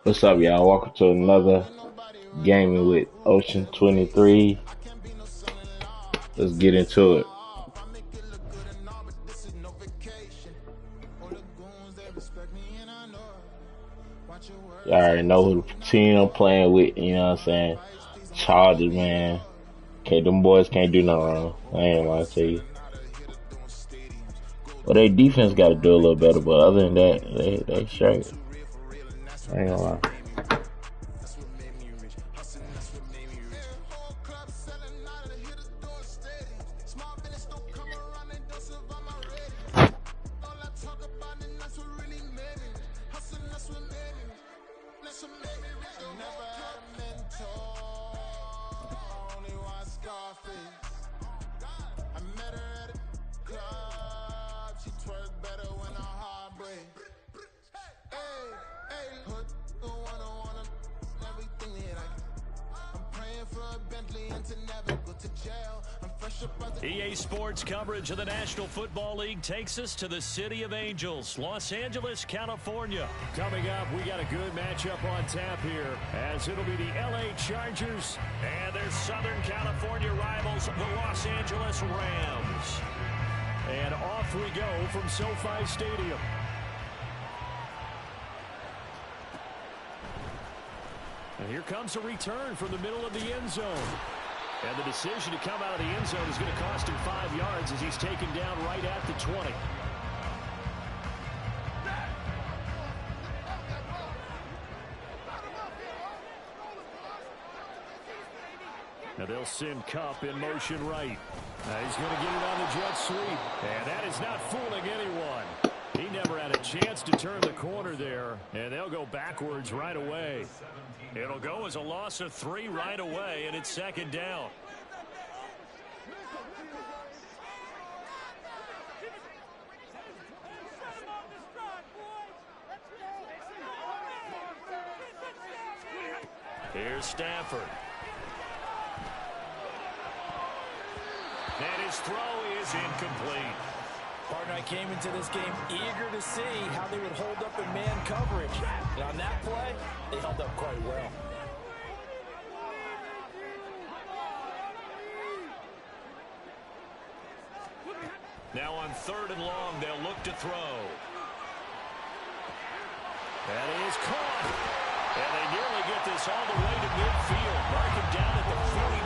What's up, y'all? Welcome to another gaming with Ocean23. Let's get into it. Y'all already know who the team I'm playing with, you know what I'm saying? Chargers, man. Okay, them boys can't do no wrong. I ain't gonna tell you. Well, their defense got to do a little better, but other than that, they straight. I ain't gonna lie. EA Sports coverage of the National Football League takes us to the City of Angels, Los Angeles, California. Coming up, we got a good matchup on tap here, as it'll be the LA Chargers and their Southern California rivals, the Los Angeles Rams. And off we go from SoFi Stadium. And here comes a return from the middle of the end zone. And the decision to come out of the end zone is going to cost him 5 yards as he's taken down right at the 20. Now they'll send Kupp in motion right. He's going to get it on the jet sweep. And that is not fooling anyone. He never had a chance to turn the corner there. And they'll go backwards right away. It'll go as a loss of 3 right away, and it's second down. Here's Stafford. And his throw is incomplete. Partner, I came into this game eager to see how they would hold up in man coverage. And on that play, they held up quite well. Now on 3rd and long, they'll look to throw. That is caught. And they nearly get this all the way to midfield. Mark him down at the 49.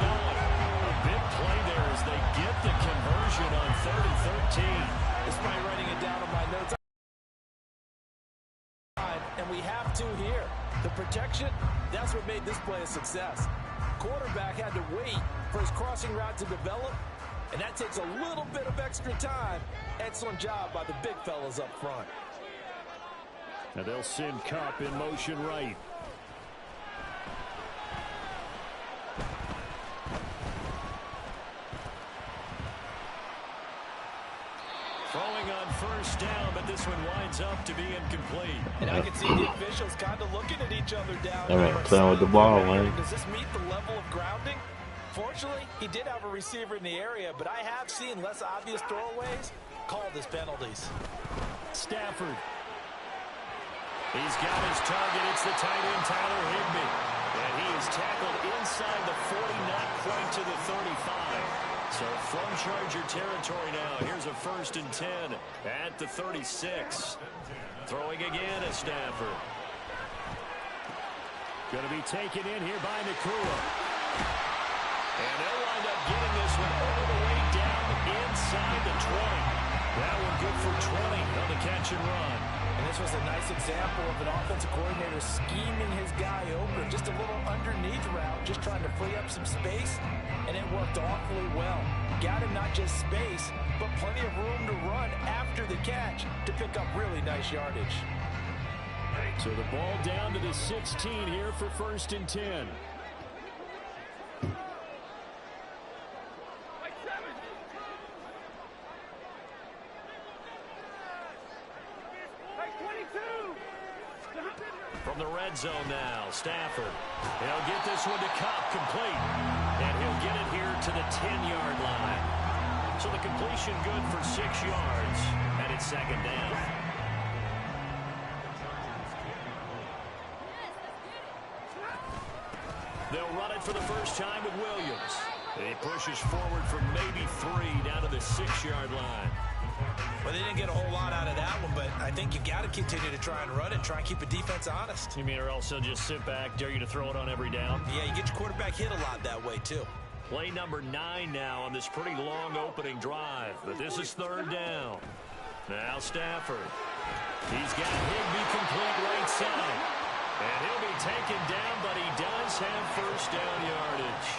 A big play there as they get the conversion on 3rd and 13. Despite writing it down on my notes. And we have to here. The protection, that's what made this play a success. Quarterback had to wait for his crossing route to develop, and that takes a little bit of extra time. Excellent job by the big fellas up front. Now they'll send Kupp in motion right. Throwing on 1st down, but this one winds up to be incomplete. And I can see the officials kind of looking at each other down That there. man playing with the ball, man. Does this meet the level of grounding? Fortunately, he did have a receiver in the area, but I have seen less obvious throwaways called as penalties. Stafford. He's got his target. It's the tight end, Tyler Higbee. And he is tackled inside the 40, not quite to the 35. So from Charger territory now, here's a 1st and 10 at the 36. Throwing again at Stafford. Going to be taken in here by Nakua. And they'll wind up getting this one all the way down inside the 20. That one good for 20 on the catch and run. And this was a nice example of an offensive coordinator scheming his guy open. Just a little underneath route, just trying to free up some space, and it worked awfully well. Got him not just space, but plenty of room to run after the catch to pick up really nice yardage. So the ball down to the 16 here for 1st and 10. From the red zone now, Stafford. He'll get this one to Kupp, complete. And he'll get it here to the 10-yard line. So the completion good for 6 yards, and it's second down. it for the first time with Williams. He pushes forward from maybe 3 down to the 6-yard line. Well, they didn't get a whole lot out of that one, but I think you've got to continue to try and run and try and keep the defense honest. You mean or else they'll just sit back, dare you to throw it on every down? Yeah, you get your quarterback hit a lot that way, too. Play number 9 now on this pretty long opening drive, but this is 3rd down. Now Stafford. He's got Higbee complete right side. And he'll be taken down, but he does have first down yardage.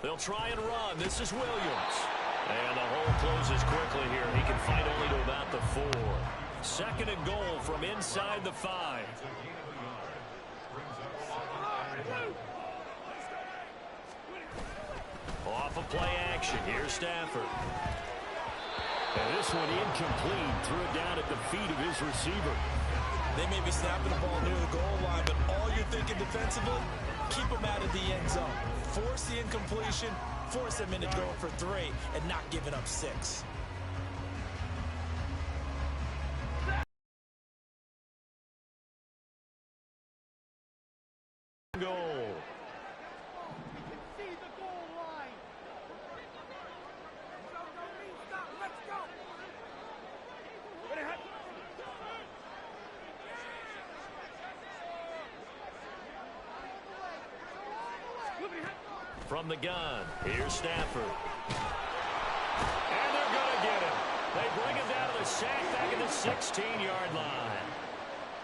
They'll try and run. This is Williams. And the hole closes quickly here. He can fight only to about the 4. 2nd and goal from inside the 5. Off of play action. Here's Stafford. And this one incomplete. Threw it down at the feet of his receiver. They may be snapping the ball near the goal line, but all you're thinking defensively, keep them out of the end zone. Force the incompletion, force them into going for 3, and not giving up 6. Goal. From the gun, here's Stafford. And they're going to get him. They bring him down to the sack back at the 16-yard line.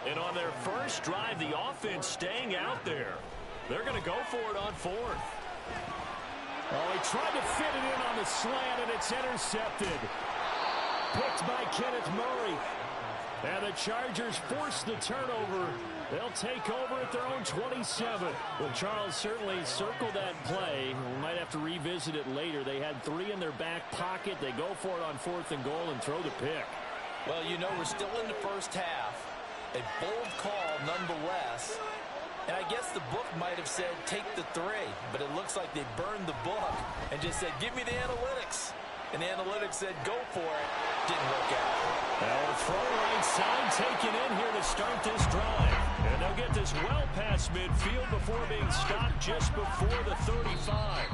And on their first drive, the offense staying out there. They're going to go for it on 4th. Oh, he tried to fit it in on the slant, and it's intercepted. Picked by Kenneth Murray. And the Chargers force the turnover. They'll take over at their own 27. Well, Charles certainly circled that play. We might have to revisit it later. They had 3 in their back pocket. They go for it on 4th and goal and throw the pick. Well, you know, we're still in the first half. A bold call nonetheless. And I guess the book might have said take the 3, but it looks like they burned the book and just said give me the analytics. And the analytics said go for it. Didn't work out. Well, throw right side taken in here to start this drive. And they'll get this well past midfield before being stopped just before the 35.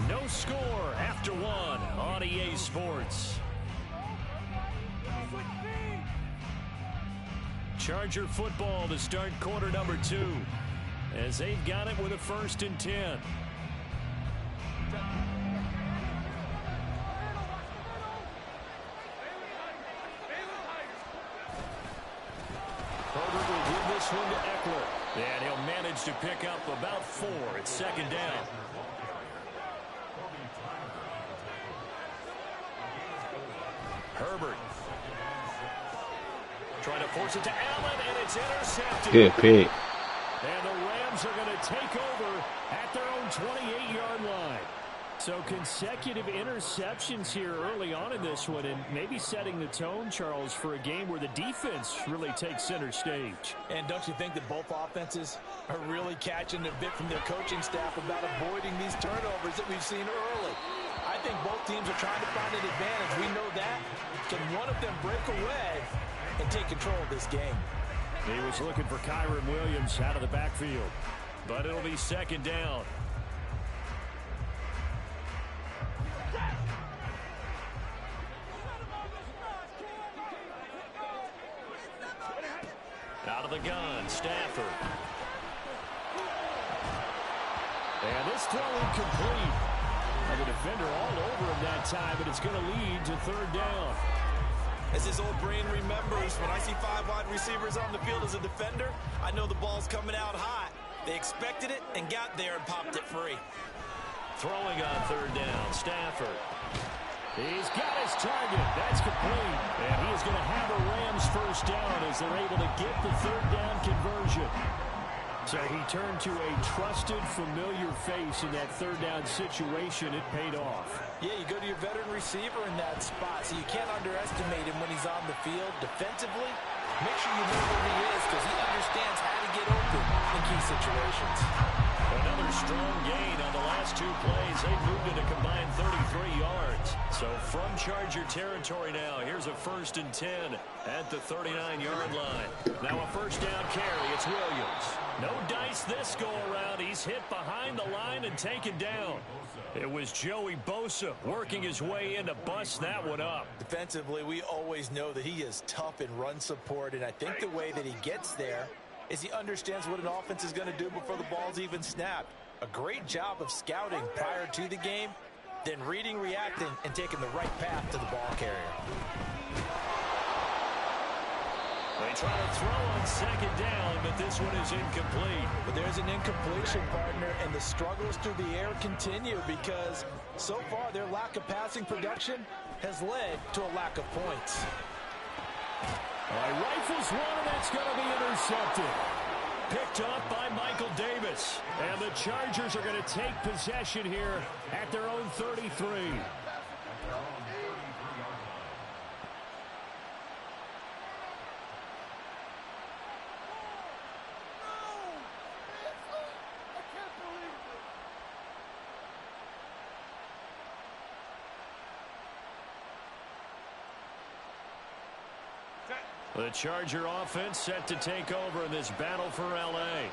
No score after 1 on EA Sports. Charger football to start quarter number 2. As they've got it with a 1st and 10. Herbert will give this one to Eckler. And he'll manage to pick up about 4 at 2nd down. Herbert. Trying to force it to Allen, and it's intercepted. Good pick. And the Rams are going to take over at their own 28-yard line. So consecutive interceptions here early on in this one, and maybe setting the tone, Charles, for a game where the defense really takes center stage. And don't you think that both offenses are really catching a bit from their coaching staff about avoiding these turnovers that we've seen early? I think both teams are trying to find an advantage. We know that. Can one of them break away and take control of this game? He was looking for Kyron Williams out of the backfield, but it'll be 2nd down. Out of the gun, Stafford. And this throw incomplete. And the defender all over him that time, but it's going to lead to 3rd down. As his old brain remembers, when I see 5 wide receivers on the field as a defender, I know the ball's coming out hot. They expected it and got there and popped it free. Throwing on 3rd down, Stafford. He's got his target. That's complete. And he is going to have a Rams first down as they're able to get the 3rd down conversion. So he turned to a trusted, familiar face in that 3rd down situation. It paid off. Yeah, you go to your veteran receiver in that spot, so you can't underestimate him when he's on the field. Defensively, make sure you know where he is because he understands how to get open in key situations. Another strong gain on the last 2 plays. They moved it a combined 33 yards. So from Charger territory now, here's a 1st and 10 at the 39-yard line. Now a first down carry. It's Williams. No dice this go-around. He's hit behind the line and taken down. It was Joey Bosa working his way in to bust that one up. Defensively, we always know that he is tough in run support, and I think the way that he gets there is he understands what an offense is going to do before the ball's even snapped. A great job of scouting prior to the game, then reading, reacting, and taking the right path to the ball carrier. They try to throw on second down, but this one is incomplete. But there's an incompletion, partner, and the struggles through the air continue because so far their lack of passing production has led to a lack of points. Rifles one, and that's going to be intercepted. Picked up by Michael Davis. And the Chargers are going to take possession here at their own 33. The Charger offense set to take over in this battle for L.A.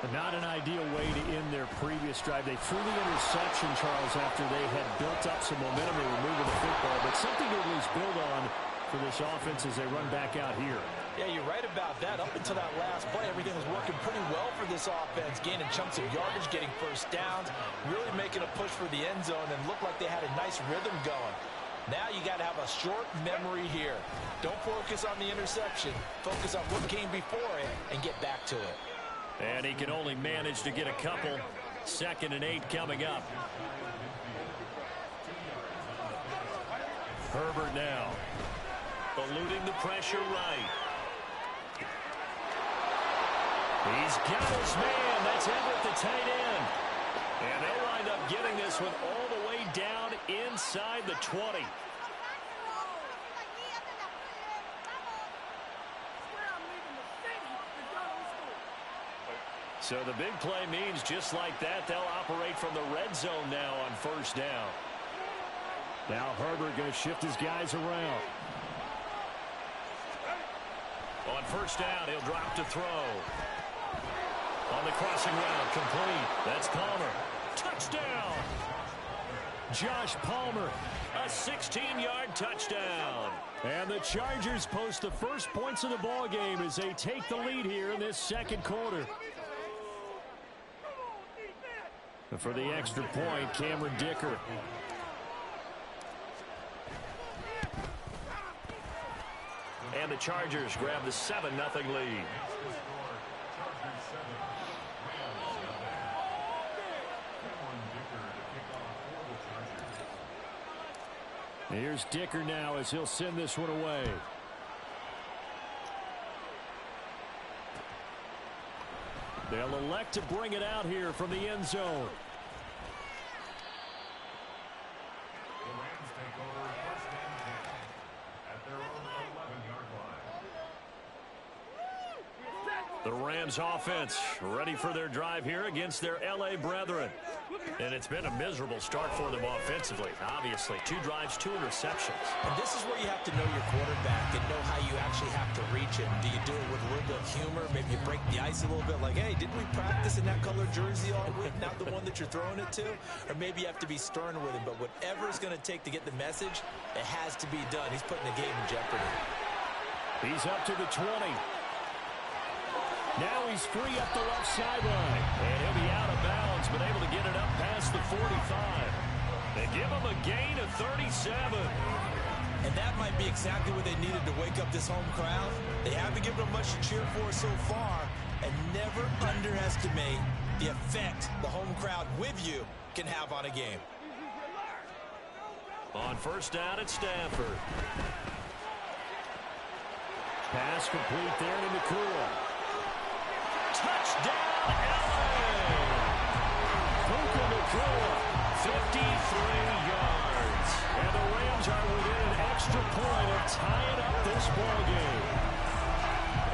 Not an ideal way to end their previous drive. They threw the interception, Charles, after they had built up some momentum. They were moving the football, but something to at least build on for this offense as they run back out here. Yeah, you're right about that. Up until that last play, everything was working pretty well for this offense, gaining chunks of yardage, getting first downs, really making a push for the end zone, and looked like they had a nice rhythm going. Now you got to have a short memory here. Don't focus on the interception. Focus on what came before it and get back to it. And he can only manage to get a couple. 2nd and 8 coming up. Herbert now. Eluding the pressure right. He's got his man. That's Everett, the tight end. And they'll wind up getting this one all the way down inside the 20. So the big play means just like that, they'll operate from the red zone now on first down. Now Herbert going to shift his guys around. On first down, he'll drop to throw. On the crossing route, complete. That's Palmer. Touchdown! Josh Palmer, a 16-yard touchdown. And the Chargers post the first points of the ball game as they take the lead here in this second quarter. For the extra point, Cameron Dicker. And the Chargers grab the 7-0 lead. Here's Dicker now as he'll send this one away. They'll elect to bring it out here from the end zone. The Rams take over 1st and 10 at their own 11-yard line. The Rams offense ready for their drive here against their L.A. brethren. And it's been a miserable start for them offensively. Obviously, 2 drives, 2 interceptions. And this is where you have to know your quarterback and know how you actually have to reach him. Do you do it with a little bit of humor? Maybe you break the ice a little bit like, hey, didn't we practice in that color jersey all week, not the one that you're throwing it to? Or maybe you have to be stern with him. But whatever it's going to take to get the message, it has to be done. He's putting the game in jeopardy. He's up to the 20. Now he's free up the left sideline. And he'll be out of bounds, but able to get it up past the 45. They give him a gain of 37. And that might be exactly what they needed to wake up this home crowd. They haven't given them much to cheer for so far. And never underestimate the effect the home crowd with you can have on a game. On first down at Stanford. Pass complete there to Nakua. Touchdown, L.A. Puka Nakua, 53 yards. And the Rams are within an extra point of tying up this ball game.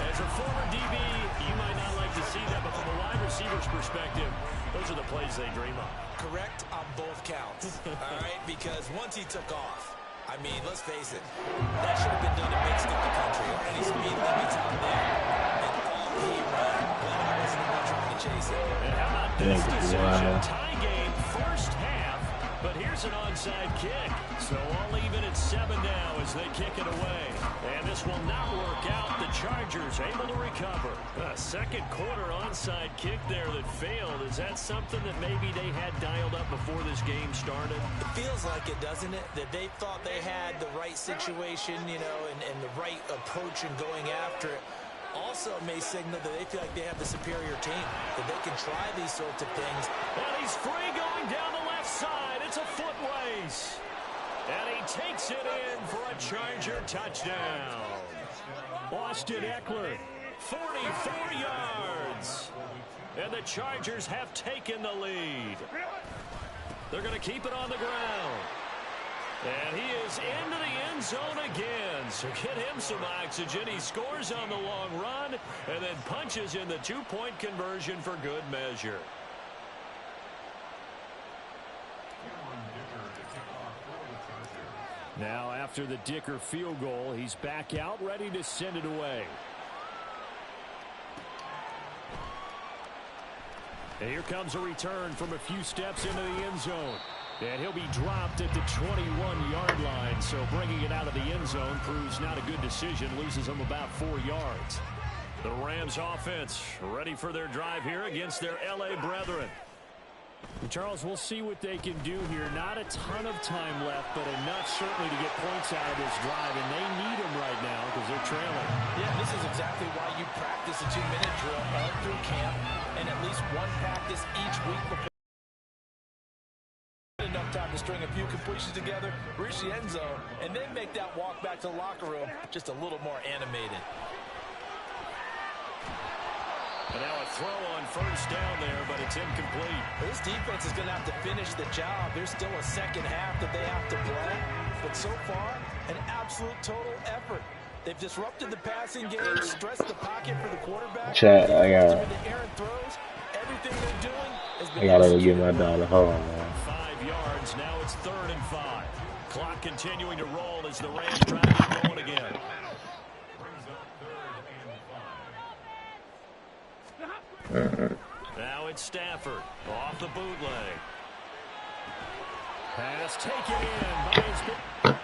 As a former DB, you might not like to see that, but from a wide receiver's perspective, those are the plays they dream of. correct on both counts, all right? Because once he took off, I mean, let's face it, that should have been done to mix up the country. Aren't any speed limits out there? And all he ran, glad I wasn't the one trying to chase it. And how about this decision? Tie game, first half, but here's an onside kick. So all even at 7 now as they kick it away. And this will not work out. The Chargers able to recover. A second quarter onside kick there that failed. Is that something that maybe they had dialed up before this game started? It feels like it, doesn't it? That they thought they had the right situation, you know, and the right approach in going after it. Also may signal that they feel like they have the superior team, that they can try these sorts of things. And he's free going down the left side. It's a foot race. And he takes it in for a Charger touchdown. Austin Eckler, 44 yards. And the Chargers have taken the lead. They're going to keep it on the ground. And he is into the end zone again. So get him some oxygen. He scores on the long run and then punches in the two-point conversion for good measure. Now after the Dicker field goal, he's back out ready to send it away. And here comes a return from a few steps into the end zone. And he'll be dropped at the 21-yard line. So bringing it out of the end zone proves not a good decision. Loses him about 4 yards. The Rams offense ready for their drive here against their L.A. brethren. And Charles, we'll see what they can do here. Not a ton of time left, but enough certainly to get points out of this drive. And they need them right now because they're trailing. Yeah, this is exactly why you practice a 2-minute drill all through camp and at least one practice each week before. Enough time to string a few completions together, reach the end zone, and then make that walk back to the locker room just a little more animated. And now a throw on first down there, but it's incomplete. This defense is going to have to finish the job. There's still a second half that they have to play, but so far, an absolute total effort. They've disrupted the passing game, stressed the pocket for the quarterback. Chat, I got everything they're doing has been. I gotta go get my daughter. Hold on, man. 5 yards. Now it's 3rd and 5. Clock continuing to roll as the Rams try to get going again. Now it's Stafford off the bootleg. Pass taken in by his.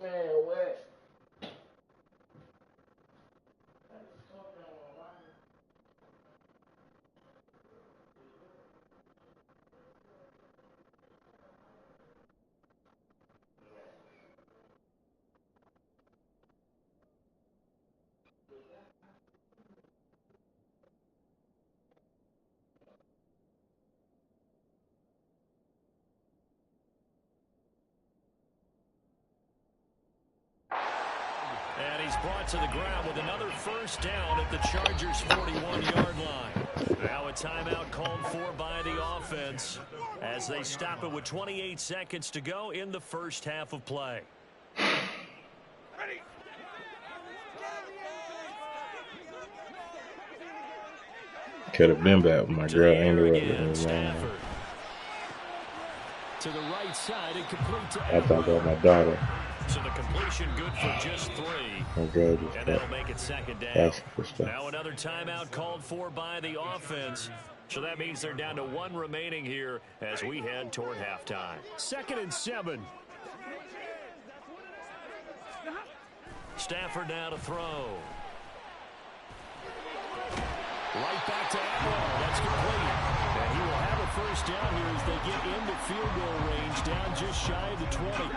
Man, what? And he's brought to the ground with another first down at the Chargers' 41-yard line. Now a timeout called for by the offense as they stop it with 28 seconds to go in the first half of play. Could have been back with my girl anyway, man. To the right side and complete to I thought about my daughter. So the completion good for just 3. My girl just and that'll make it second down. asking for stuff. Now another timeout called for by the offense. So that means they're down to 1 remaining here as we head toward halftime. 2nd and 7. Stafford now to throw. Right back to Adwell. That's complete. And he will have a first down here as they get into field goal range, down just shy of the 20.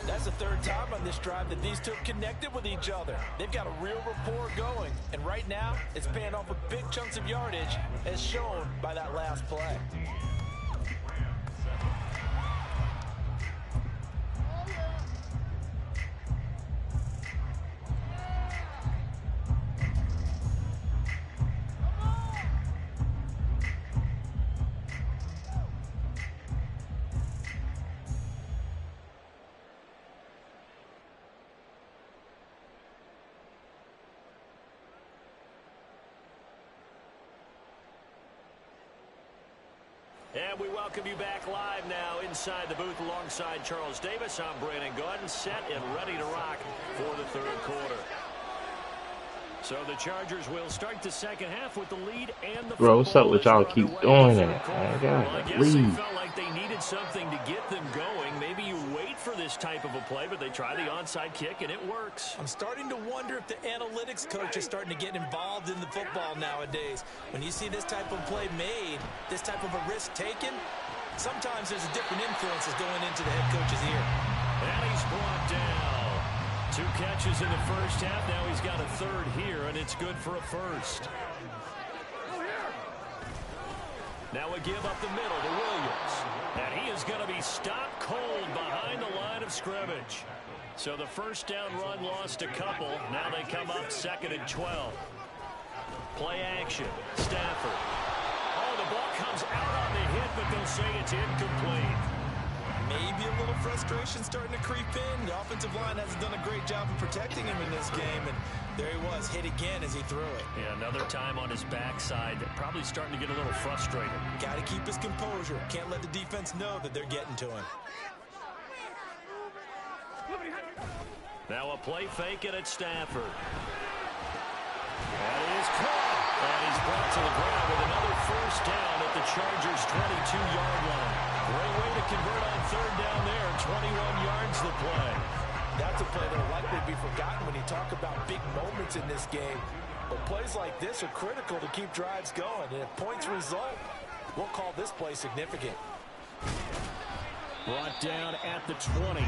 That's the 3rd time on this drive that these two connected with each other. They've got a real rapport going. And right now, it's paying off with big chunks of yardage, as shown by that last play. And we welcome you back live now inside the booth alongside Charles Davis. I'm Brandon Gordon, set and ready to rock for the 3rd quarter. So the Chargers will start the second half with the lead and the Bro, what's up with y'all keep doing that? Well, I guess they leave. felt like they needed something to get them going. Maybe you wait for this type of a play, but they try the onside kick and it works. I'm starting to wonder if the analytics coach is starting to get involved in the football nowadays. When you see this type of play made, this type of a risk taken, sometimes there's a different influences going into the head coach's ear. And he's brought down. 2 catches in the first half. Now he's got a 3rd here, and it's good for a first. Now a give up the middle to Williams. And he is going to be stopped cold behind the line of scrimmage. So the first down run lost a couple. Now they come up 2nd and 12. Play action. Stafford. Oh, the ball comes out on the hit, but they'll say it's incomplete. Maybe a little frustration starting to creep in. The offensive line hasn't done a great job of protecting him in this game, and there he was, hit again as he threw it. Yeah, another time on his backside, probably starting to get a little frustrated. Got to keep his composure. Can't let the defense know that they're getting to him. Now a play fake it at Stafford. That is caught. And he's brought to the ground with another first down at the Chargers' 22-yard line. Great way to convert on 3rd down there. 21 yards the play. That's a play that will likely be forgotten when you talk about big moments in this game. But plays like this are critical to keep drives going. And if points result, we'll call this play significant. Brought down at the 20.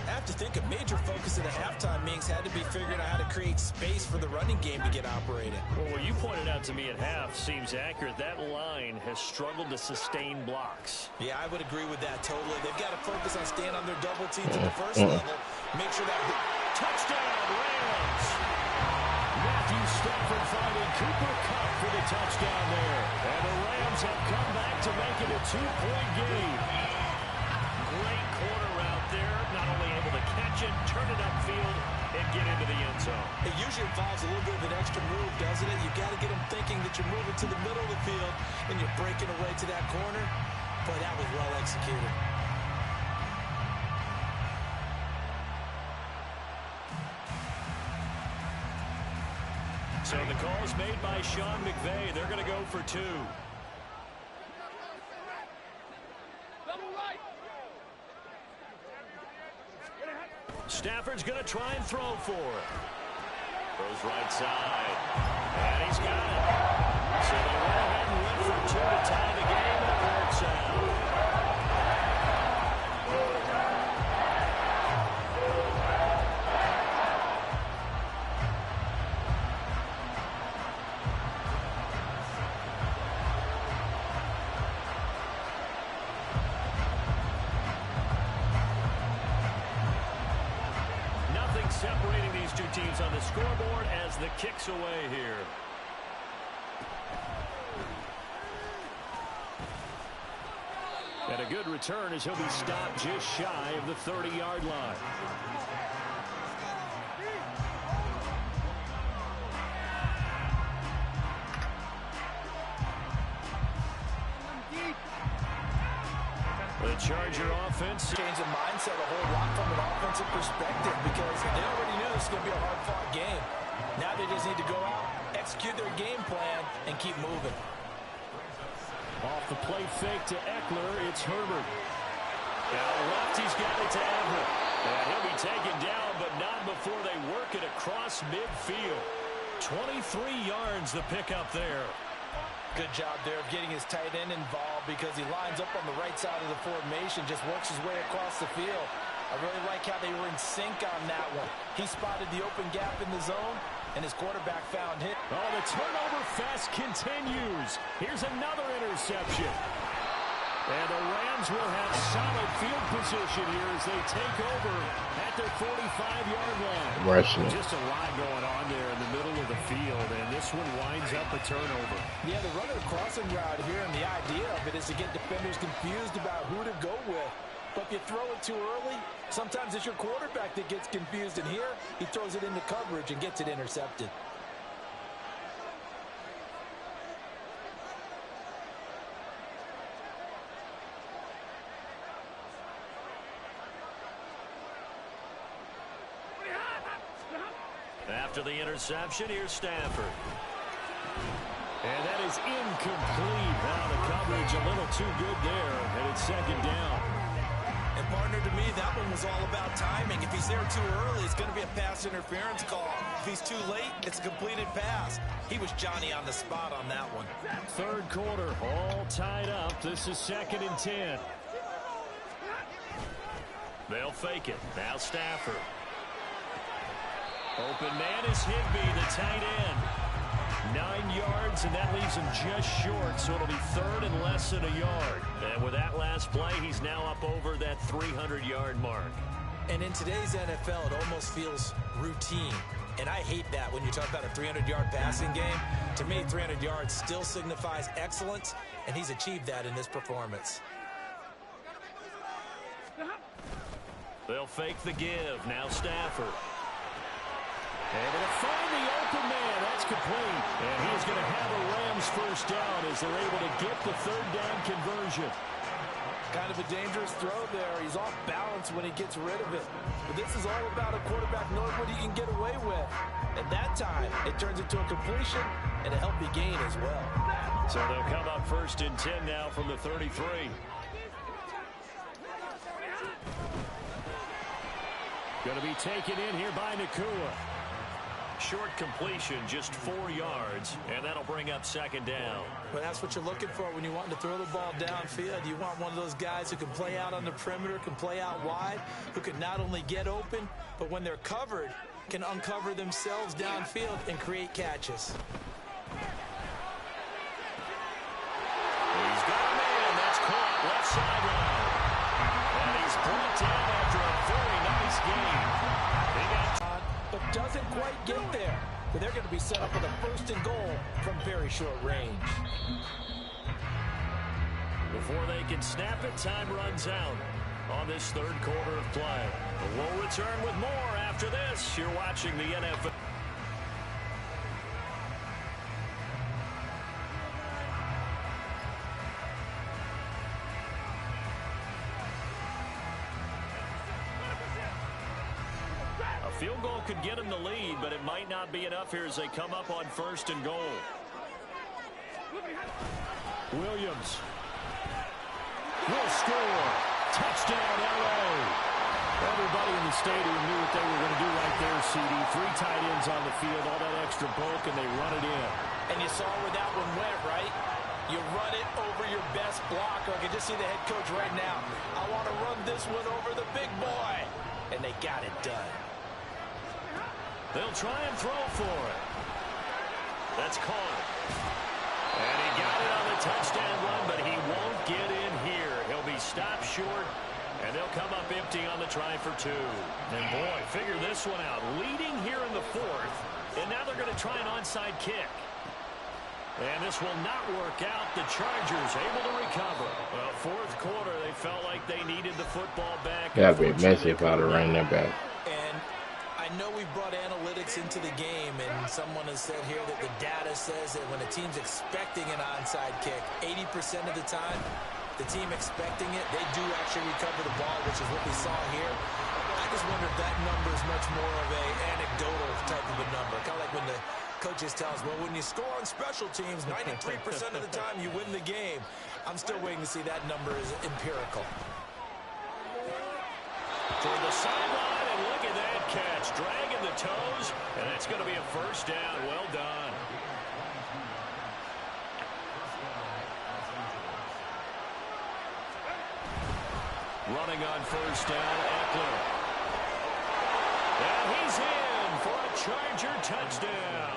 I have to think a major focus of the halftime meetings had to be figuring out how to create space for the running game to get operated. Well, what you pointed out to me at half seems accurate. That line has struggled to sustain blocks. Yeah, I would agree with that totally. They've got to focus on staying on their double teams at the first level. Make sure that... Touchdown, Rams! Matthew Stafford finding Cooper Kupp for the touchdown there. And the Rams have come back to make it a 2-point game. Great corner route there. Not only able to catch it, turn it upfield, and get into the end zone. It usually involves a little bit of an extra move, doesn't it? You've got to get them thinking that you're moving to the middle of the field and you're breaking away to that corner. Boy, that was well executed. So the call is made by Sean McVay. They're going to go for 2. Stafford's going to try and throw for it. Goes right side. And he's got it. So they went ahead and went for 2 to tie the game, and it works out. Separating these two teams on the scoreboard as the kick's away here. And a good return as he'll be stopped just shy of the 30-yard line. The Charger offense Change the mindset a whole lot from an offensive perspective because they already knew this was going to be a hard-fought game. Now they just need to go out, execute their game plan, and keep moving. off the play fake to Eckler. It's Herbert. Now left, he's got it to Everett. And he'll be taken down, but not before they work it across midfield. 23 yards the pickup there. Good job there of getting his tight end involved because he lines up on the right side of the formation, just works his way across the field. I really like how they were in sync on that one. He spotted the open gap in the zone, and his quarterback found him. Oh, the turnover fest continues. Here's another interception. And the Rams will have solid field position here as they take over at their 45-yard line. Rushing. Just a lot going on there in the middle of the field, and this one winds up a turnover. Yeah, they're running a crossing route here, and the idea of it is to get defenders confused about who to go with. But if you throw it too early, sometimes it's your quarterback that gets confused, and here he throws it into coverage and gets it intercepted. After the interception, here's Stafford. And that is incomplete. Now the coverage a little too good there, and it's second down. And partner, to me, that one was all about timing. If he's there too early, it's going to be a pass interference call. If he's too late, it's a completed pass. He was Johnny on the spot on that one. Third quarter, all tied up. This is 2nd and 10. They'll fake it. Now Stafford. Open man is Higbee, the tight end. 9 yards, and that leaves him just short, so it'll be third and less than a yard. And with that last play, he's now up over that 300-yard mark. And in today's NFL, it almost feels routine. And I hate that when you talk about a 300-yard passing game. To me, 300 yards still signifies excellence, and he's achieved that in this performance. They'll fake the give. Now Stafford. Able to find the open man. That's complete. And he's going to have a Rams first down as they're able to get the third down conversion. Kind of a dangerous throw there. He's off balance when he gets rid of it. But this is all about a quarterback knowing what he can get away with. At that time, it turns into a completion and a healthy gain as well. So they'll come up 1st and 10 now from the 33. Going to be taken in here by Nakua. Short completion, just 4 yards, and that'll bring up 2nd down. But that's what you're looking for when you want to throw the ball downfield. You want one of those guys who can play out on the perimeter, can play out wide, who can not only get open, but when they're covered, can uncover themselves downfield and create catches. He's got a man. That's caught left sideline. And he's brought down after a very nice game. But doesn't quite get there. But they're going to be set up with a 1st and goal from very short range. Before they can snap it, time runs out on this 3rd quarter of play. We'll return with more after this. You're watching the NFL. Field goal could get him the lead, but it might not be enough here as they come up on 1st and goal. Williams will score. Touchdown, L.A. And Everybody in the stadium knew what they were going to do right there, CD. 3 tight ends on the field, all that extra bulk, and they run it in. And you saw where that one went, right? You run it over your best blocker. I can just see the head coach right now. I want to run this one over the big boy. And they got it done. They'll try and throw for it. That's caught. And he got it on the touchdown run, but he won't get in here. He'll be stopped short, and they'll come up empty on the try for 2. And boy, figure this one out. Leading here in the 4th, and now they're going to try an onside kick. And this will not work out. The Chargers able to recover. Well, 4th quarter, they felt like they needed the football back. That'd be messy if I'd have ran that back. And I know we brought analytics into the game, and someone has said here that the data says that when a team's expecting an onside kick, 80% of the time, the team expecting it, they do actually recover the ball, which is what we saw here. I just wonder if that number is much more of a anecdotal type of a number. Kind of like when the coaches tell us, well, when you score on special teams, 93% of the time you win the game. I'm still waiting to see that number is empirical. Toward the sideline, and look at that catch. Dragging the toes, and that's going to be a first down. Well done. Running on first down, Eckler. And he's in for a Charger touchdown.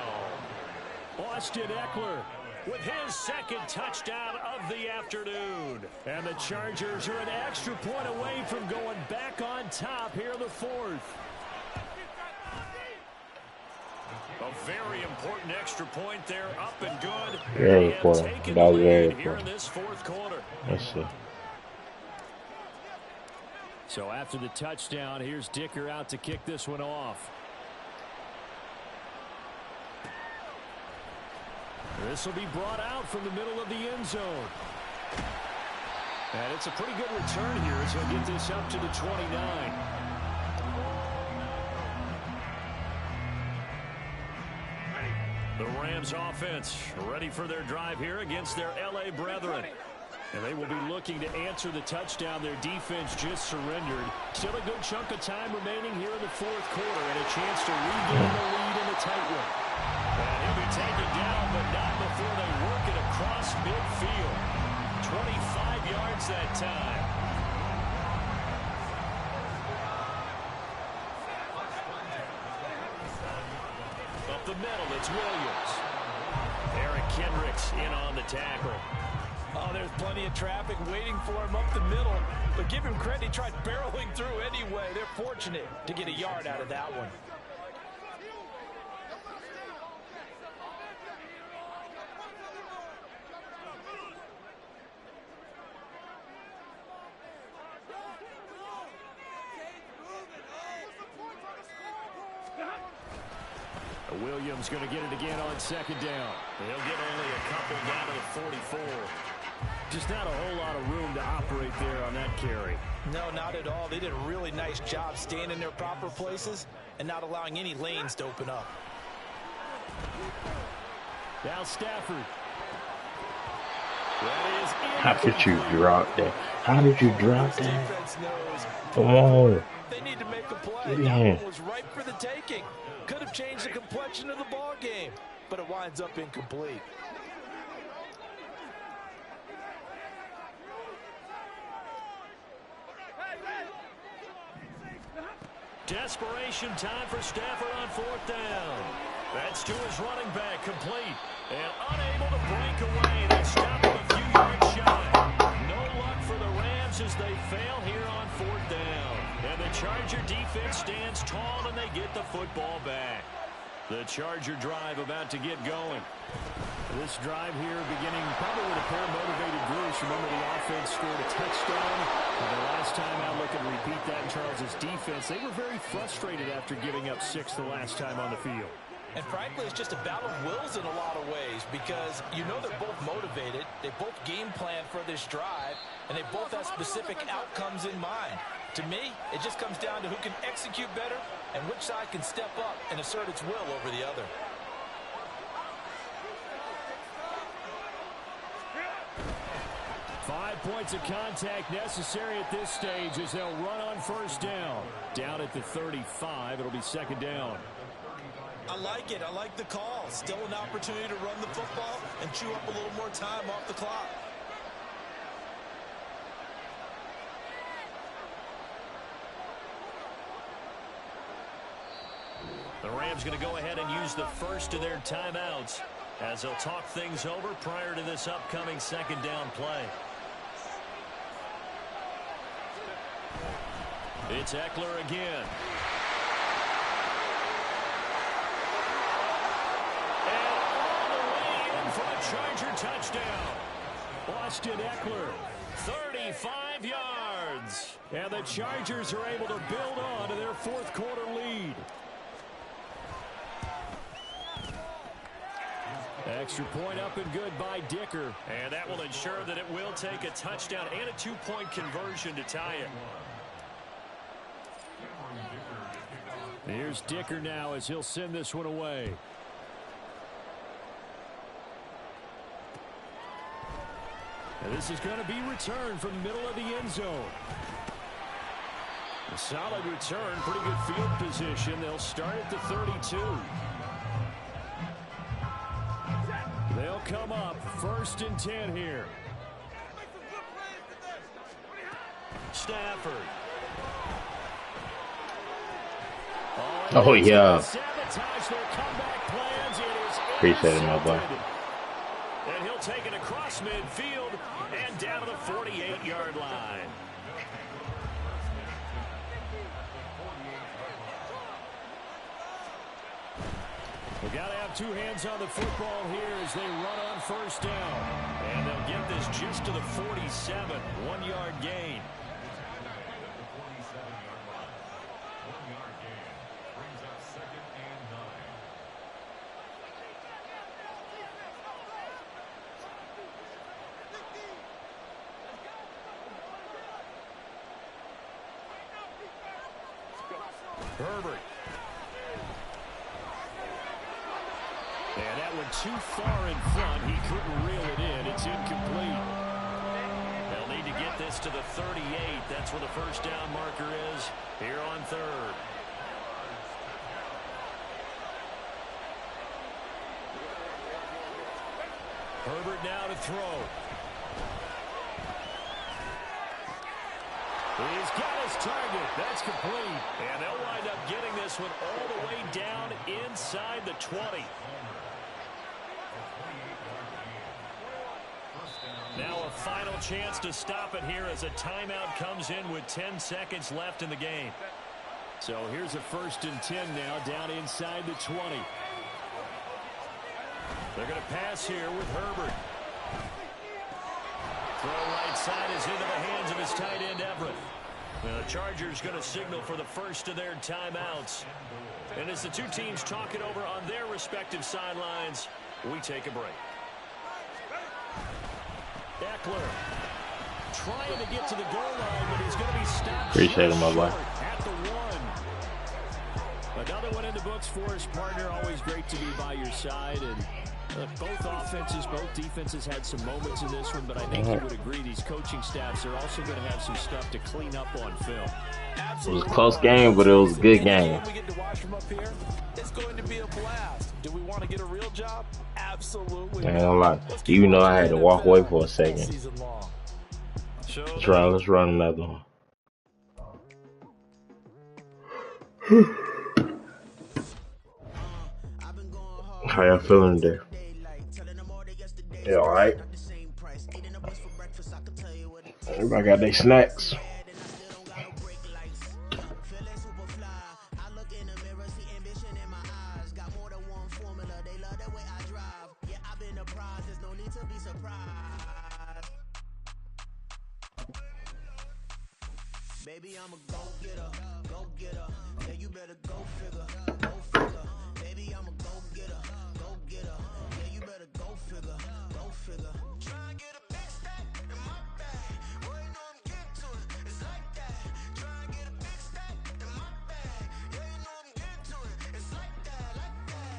Austin Eckler with his 2nd touchdown of the afternoon. And the Chargers are an extra point away from going back on top here in the 4th. A very important extra point there, up and good. Very important. That was very here in important. this 4th quarter. Let's see. So after the touchdown, here's Dicker out to kick this one off. This will be brought out from the middle of the end zone. And it's a pretty good return here as he'll get this up to the 29. The Rams offense ready for their drive here against their LA brethren. And they will be looking to answer the touchdown. Their defense just surrendered. Still a good chunk of time remaining here in the 4th quarter and a chance to regain the lead in the tight one. And he'll be taken down, but not before they work it across midfield. 25 yards that time. Up the middle, it's Williams. Eric Kendricks in on the tackle. Oh, there's plenty of traffic waiting for him up the middle. But give him credit, he tried barreling through anyway. They're fortunate to get a yard out of that one. Williams going to get it again on 2nd down. He'll get only a couple down to the 44. Just not a whole lot of room to operate there on that carry. No, not at all. They did a really nice job staying in their proper places and not allowing any lanes to open up. Now Stafford. How could you drop that? How did you drop that? Come on. They need to make a play. Get That in. one was ripe for the taking. Could have changed the complexion of the ball game, but it winds up incomplete. Desperation time for Stafford on 4th down. That's to his running back, complete. And unable to break away. They stop him a few yards shy. No luck for the Rams as they fail here on 4th down. And the Charger defense stands tall and they get the football back. The Charger drive about to get going. This drive here beginning probably with a pair of motivated Bruce. Remember, the offense scored a touchdown. And the last time out, look and repeat that in Charles' defense. They were very frustrated after giving up 6 the last time on the field. And frankly, it's just a battle of wills in a lot of ways because you know they're both motivated. They both game plan for this drive, and they both have specific outcomes in mind. To me, it just comes down to who can execute better and which side can step up and assert its will over the other. points of contact necessary at this stage as they'll run on first down. Down at the 35, it'll be second down. I like it. I like the call. Still an opportunity to run the football and chew up a little more time off the clock. The Rams going to go ahead and use the first of their timeouts as they'll talk things over prior to this upcoming second down play. It's Eckler again. And all the way in for a Charger touchdown. Austin Eckler, 35 yards. And the Chargers are able to build on to their fourth quarter lead. Extra point up and good by Dicker. And that will ensure that it will take a touchdown and a two-point conversion to tie it. Here's Dicker now as he'll send this one away. And this is going to be returned from the middle of the end zone. A solid return, pretty good field position. They'll start at the 32. They'll come up first and 10 here. Stafford. Oh, yeah. Sabotage their comeback plans. It is Appreciate it, my boy. and he'll take it across midfield and down to the 48-yard line. We've got to have two hands on the football here as they run on first down. And they'll get this just to the 47, 1-yard gain. Herbert. And that went too far in front. He couldn't reel it in. It's incomplete. They'll need to get this to the 38. That's where the first down marker is here on third. Herbert now to throw. He's got his target. That's complete. And they'll wind up getting this one all the way down inside the 20. Now a final chance to stop it here as a timeout comes in with 10 seconds left in the game. So here's a first and 10 now down inside the 20. They're going to pass here with Herbert. Throw right side is into the hands of his tight end, Everett. And the Chargers going to signal for the first of their timeouts. And as the two teams talk it over on their respective sidelines, we take a break. Eckler trying to get to the goal line, but he's going to be stopped. Appreciate him, my boy. At the 1. Another one in the books for his partner. Always great to be by your side. And both offenses, both defenses had some moments in this one, but I think you would agree these coaching staffs are also going to have some stuff to clean up on film. It was a close game, but it was a good game. We get to watch from up here. It's going to be a blast. Do we want to get a real job? Absolutely. I ain't gonna lie. Even though I had to walk away for a second. Let's run another one. How y'all feeling today? Yeah, alright. Everybody got their snacks. Baby, I'm a go-getter, go-getter. Yeah, you better go figure, go figure. Baby, I'm a go-getter, go-getter. Yeah, you better go figure, go figure. Try and get a big stack in my bag. Boy, you know I'm getting to it. It's like that. Try and get a big stack in my bag. Yeah, you know I'm getting to it. It's like that, like that.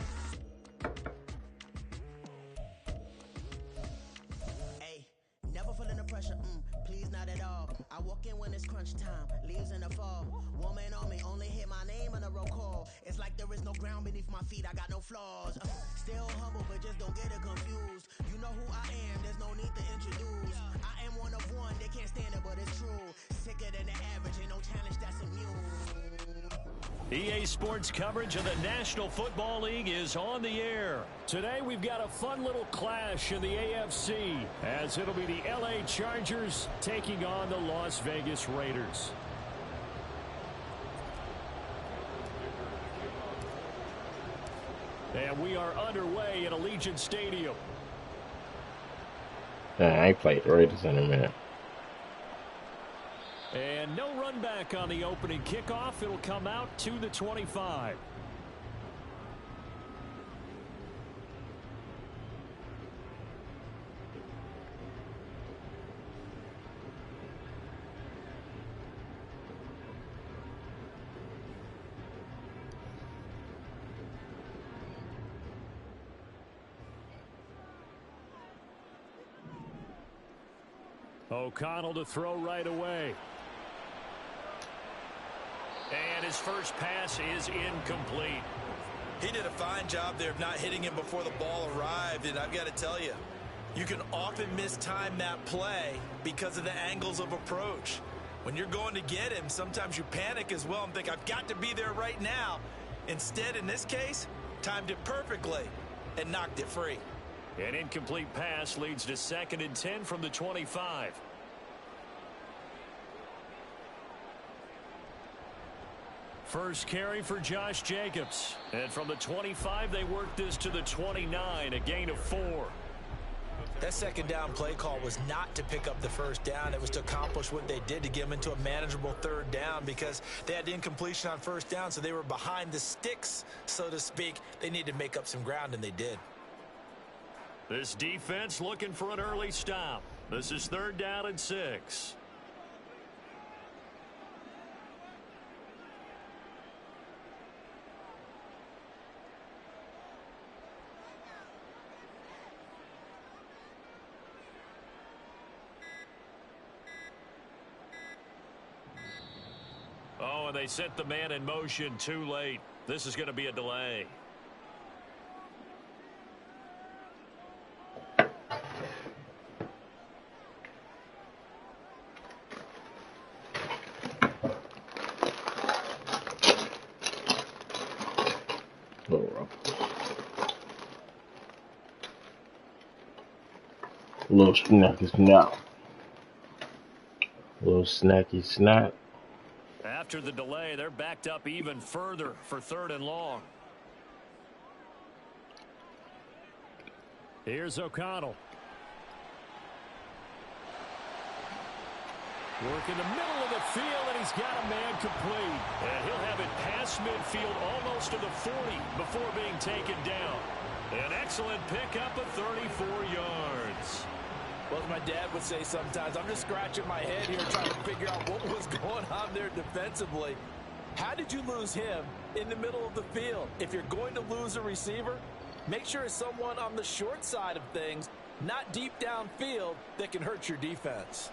Hey, never feeling the pressure. Please. I walk in when it's crunch time, leaves in the fall. Woman on me, only hit my name on a roll call. It's like there is no ground beneath my feet, I got no flaws. Still humble, but just don't get it confused. You know who I am, there's no need to introduce. I am one of one, they can't stand it, but it's true. Sicker than the average, ain't no challenge that's immune. EA Sports coverage of the National Football League is on the air. Today we've got a fun little clash in the AFC as it'll be the LA Chargers taking on the Las Vegas Raiders. And we are underway at Allegiant Stadium. I ain't played the Raiders in a minute. And no run back on the opening kickoff. It'll come out to the 25. O'Connell to throw right away. And his first pass is incomplete. He did a fine job there of not hitting him before the ball arrived, and I've got to tell you, you can often mistime that play because of the angles of approach. When you're going to get him, sometimes you panic as well and think, I've got to be there right now. Instead, in this case, timed it perfectly and knocked it free. An incomplete pass leads to 2nd and 10 from the 25. First carry for Josh Jacobs. And from the 25, they work this to the 29, a gain of 4. That second down play call was not to pick up the first down. It was to accomplish what they did to get them into a manageable 3rd down because they had incompletion on first down, so they were behind the sticks, so to speak. They needed to make up some ground, and they did. This defense looking for an early stop. This is 3rd down and 6. Oh, and they set the man in motion too late. This is going to be a delay. Little snacky snap. Little snacky snap. After the delay, they're backed up even further for 3rd and long. Here's O'Connell. Work in the middle of the field, and he's got a man complete. And he'll have it past midfield almost to the 40 before being taken down. An excellent pickup of 34 yards. Well, as my dad would say sometimes, I'm just scratching my head here trying to figure out what was going on there defensively. How did you lose him in the middle of the field? If you're going to lose a receiver, make sure it's someone on the short side of things, not deep downfield, that can hurt your defense.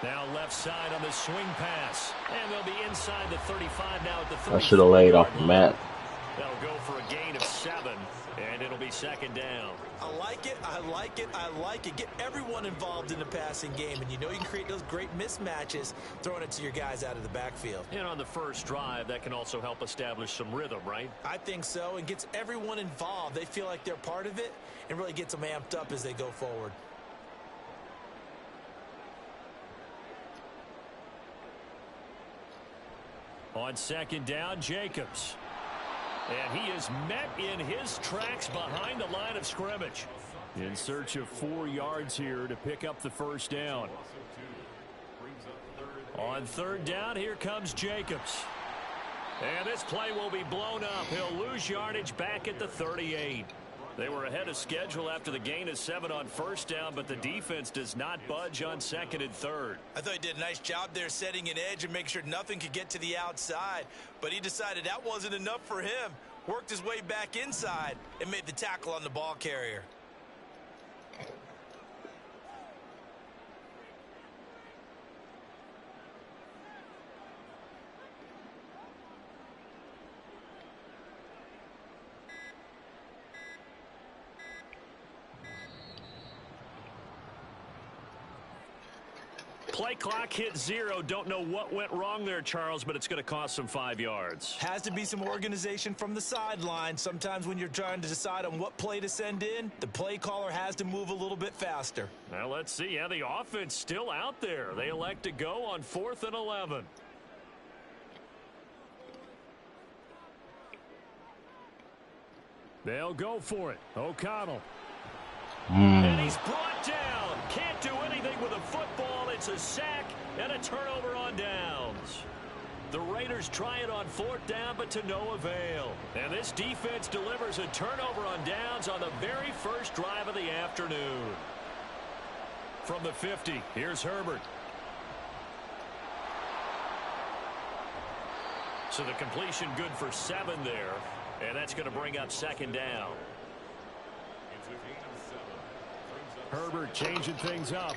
Now left side on the swing pass. And they'll be inside the 35 now at the 30. I should have laid off the mat. That'll go for a gain of 7, and it'll be 2nd down. I like it, I like it, I like it. Get everyone involved in the passing game, and you know you can create those great mismatches throwing it to your guys out of the backfield. And on the first drive, that can also help establish some rhythm, right? I think so, and gets everyone involved. They feel like they're part of it, and really gets them amped up as they go forward. On 2nd down, Jacobs. And he is met in his tracks behind the line of scrimmage. In search of 4 yards here to pick up the first down. On 3rd down, here comes Jacobs. And this play will be blown up. He'll lose yardage back at the 38. They were ahead of schedule after the gain of 7 on first down, but the defense does not budge on 2nd and 3rd. I thought he did a nice job there setting an edge and making sure nothing could get to the outside. But he decided that wasn't enough for him. Worked his way back inside and made the tackle on the ball carrier. Play clock hit 0. Don't know what went wrong there, Charles, but it's going to cost them 5 yards. Has to be some organization from the sideline. Sometimes when you're trying to decide on what play to send in, the play caller has to move a little bit faster. Now let's see. Yeah, the offense still out there. They elect to go on 4th and 11. They'll go for it. O'Connell. And he's brought down. Can't do anything with a football. It's a sack and a turnover on downs. The Raiders try it on 4th down, but to no avail. And this defense delivers a turnover on downs on the very first drive of the afternoon. From the 50, here's Herbert. So the completion good for 7 there. And that's going to bring up 2nd down. Herbert changing things up.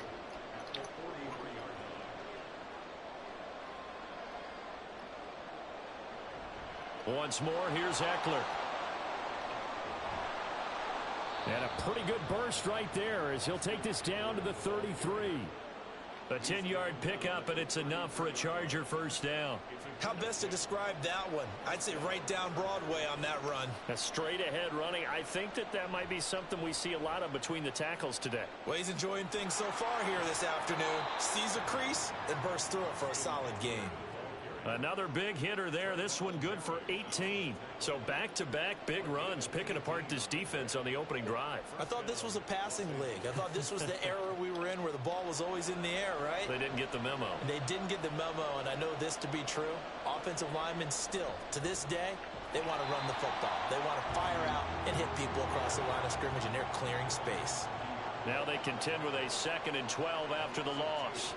Once more, here's Eckler. And a pretty good burst right there as he'll take this down to the 33. A 10-yard pickup, and it's enough for a Charger first down. How best to describe that one? I'd say right down Broadway on that run. A straight-ahead running. I think that might be something we see a lot of between the tackles today. Well, he's enjoying things so far here this afternoon. Sees a crease and bursts through it for a solid gain. Another big hitter there. This one good for 18. So back-to-back big runs, picking apart this defense on the opening drive. I thought this was a passing league. I thought this was the era we were in where the ball was always in the air, right? They didn't get the memo. They didn't get the memo, and I know this to be true. Offensive linemen still, to this day, they want to run the football. They want to fire out and hit people across the line of scrimmage, and they're clearing space. Now they contend with a 2nd and 12 after the loss.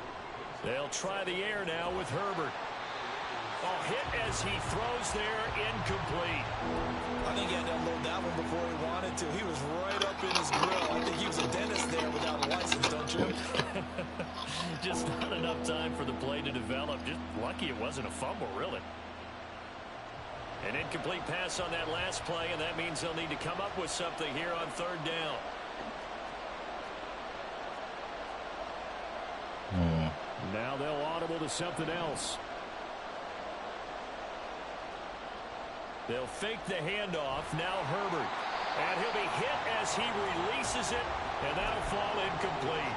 They'll try the air now with Herbert. Oh, hit as he throws there, incomplete. I think he had to unload that one before he wanted to. He was right up in his grill. I think he was a dentist there without a license, don't you? Just not enough time for the play to develop. Just lucky it wasn't a fumble, really. An incomplete pass on that last play, and that means they'll need to come up with something here on 3rd down. Now they'll audible to something else. They'll fake the handoff. Now Herbert. And he'll be hit as he releases it, and that'll fall incomplete.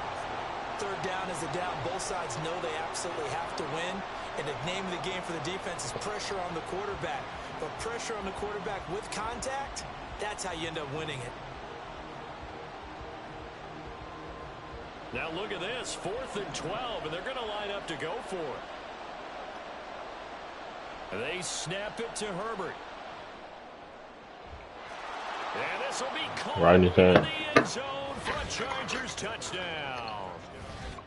3rd down is the down. Both sides know they absolutely have to win. And the name of the game for the defense is pressure on the quarterback. But pressure on the quarterback with contact, that's how you end up winning it. Now look at this. 4th and 12, and they're going to line up to go for it. They snap it to Herbert. And this will be caught in the end zone for a Chargers touchdown.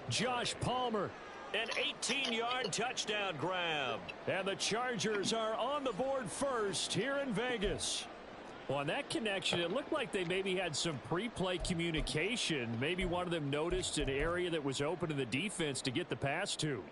Josh Palmer, an 18-yard touchdown grab. And the Chargers are on the board first here in Vegas. Well, on that connection, it looked like they maybe had some pre-play communication. Maybe one of them noticed an area that was open to the defense to get the pass to.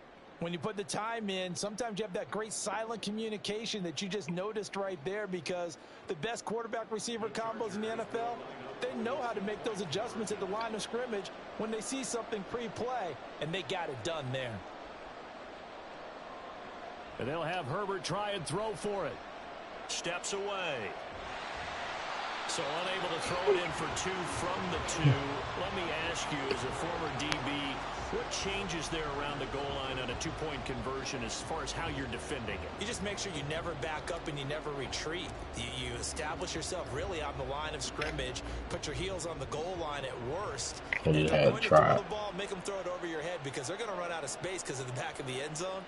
When you put the time in, sometimes you have that great silent communication that you just noticed right there, because the best quarterback-receiver combos in the NFL, they know how to make those adjustments at the line of scrimmage when they see something pre-play, and they got it done there. And they'll have Herbert try and throw for it. Steps away. So unable to throw it in for 2 from the 2. Let me ask you, as a former DB, what changes there around the goal line on a 2-point conversion as far as how you're defending it? You just make sure you never back up and you never retreat. You establish yourself really on the line of scrimmage, put your heels on the goal line at worst, and if you're going to throw the ball, make them throw it over your head, because they're going to run out of space because of the back of the end zone.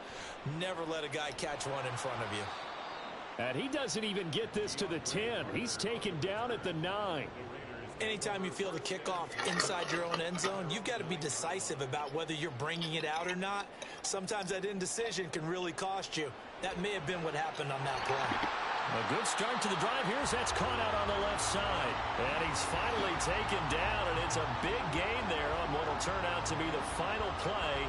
Never let a guy catch one in front of you. And he doesn't even get this to the 10. He's taken down at the 9. Anytime you feel the kickoff inside your own end zone, you've got to be decisive about whether you're bringing it out or not. Sometimes that indecision can really cost you. That may have been what happened on that play. A good start to the drive. Here's that's caught out on the left side. And he's finally taken down, and it's a big gain there on what will turn out to be the final play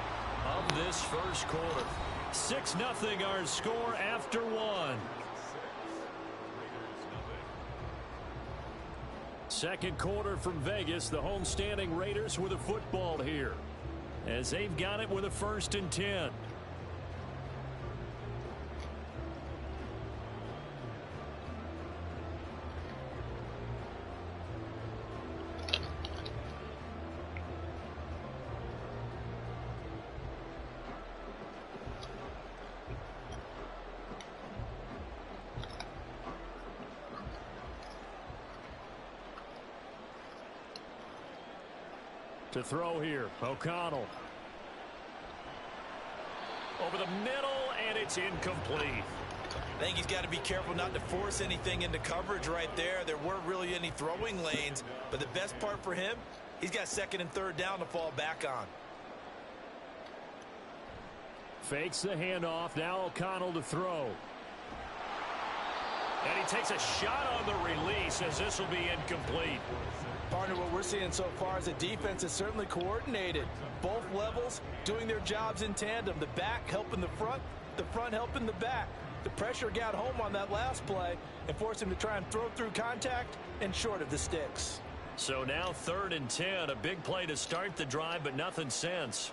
of this first quarter. 6-0 our score after 1. Second quarter from Vegas. The homestanding Raiders with a football here. as they've got it with a 1st and 10. To throw here, O'Connell. Over the middle, and it's incomplete. I think he's got to be careful not to force anything into coverage right there. There weren't really any throwing lanes, but the best part for him, he's got 2nd and 3rd down to fall back on. Fakes the handoff. Now O'Connell to throw. And he takes a shot on the release as this will be incomplete. Partner, what we're seeing so far is the defense is certainly coordinated. Both levels doing their jobs in tandem. The back helping the front helping the back. The pressure got home on that last play and forced him to try and throw through contact and short of the sticks. So now 3rd and 10. A big play to start the drive, but nothing since.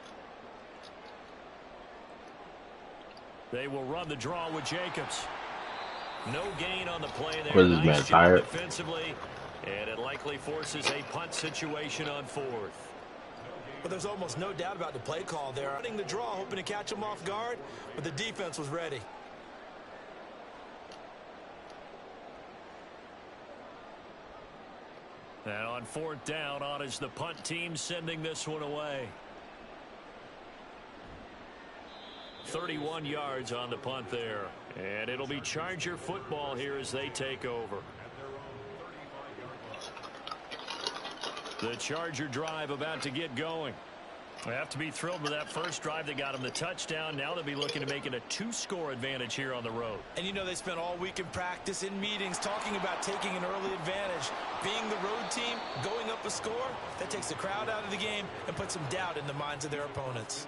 They will run the draw with Jacobs. No gain on the play there. Was this man tired? Defensively, and it likely forces a punt situation on 4th. But there's almost no doubt about the play call there. Running the draw, hoping to catch him off guard, but the defense was ready. And on 4th down, on is the punt team sending this one away. 31 yards on the punt there. And it'll be Charger football here as they take over. The Charger drive about to get going. They have to be thrilled with that first drive that got them the touchdown. Now they'll be looking to make it a 2-score advantage here on the road. And you know they spent all week in practice, in meetings, talking about taking an early advantage. Being the road team, going up a score, that takes the crowd out of the game and puts some doubt in the minds of their opponents.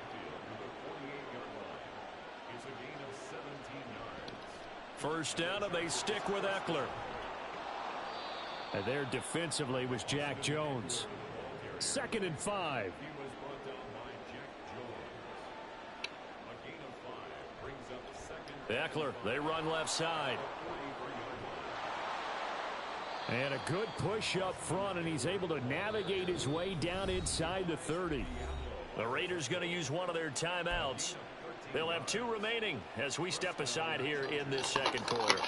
First down, and they stick with Eckler. And there defensively was Jack Jones. 2nd and 5. Eckler, they run left side. And a good push up front, and he's able to navigate his way down inside the 30. The Raiders going to use one of their timeouts. They'll have 2 remaining as we step aside here in this 2nd quarter.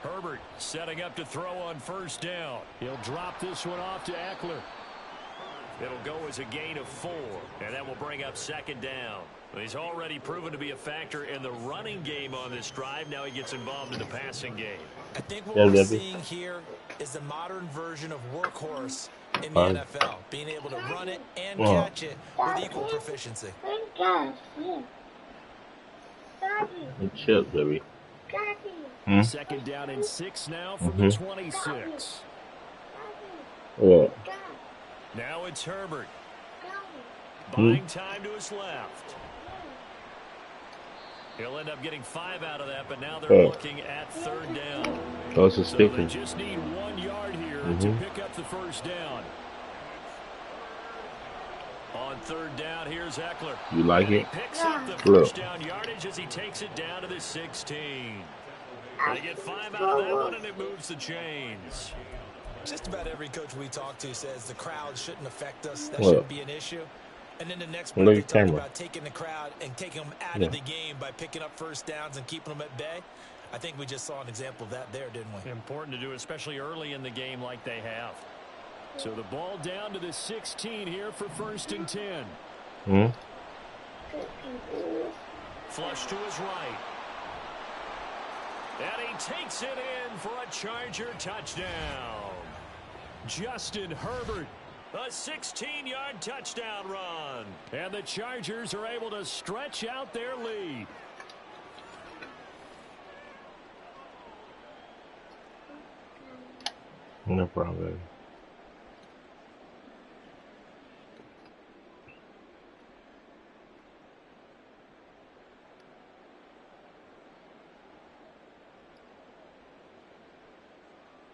Herbert setting up to throw on 1st down. He'll drop this one off to Eckler. It'll go as a gain of 4, and that will bring up 2nd down. He's already proven to be a factor in the running game on this drive. Now he gets involved in the passing game. I think what we're seeing here is the modern version of workhorse in the NFL, being able to run it and catch it with equal proficiency. Chill, baby. 2nd down and 6 now from the 26. Yeah. Now it's Herbert. Buying time to his left. He'll end up getting 5 out of that, but now they're looking at 3rd down. Those are So sticky. they just need 1 yard here to pick up the 1st down. On 3rd down, here's Eckler. You like it? He picks up the 1st down yardage as he takes it down to the 16. They get 5 out of that one, and it moves the chains. Just about every coach we talk to says the crowd shouldn't affect us. That shouldn't be an issue. And then the next one, they talk about taking the crowd and taking them out of the game by picking up 1st downs and keeping them at bay. I think we just saw an example of that there, didn't we? Important to do, especially early in the game like they have. So the ball down to the 16 here for 1st and 10. Flush to his right. And he takes it in for a Charger touchdown. Justin Herbert, a 16-yard touchdown run. And the Chargers are able to stretch out their lead. No problem.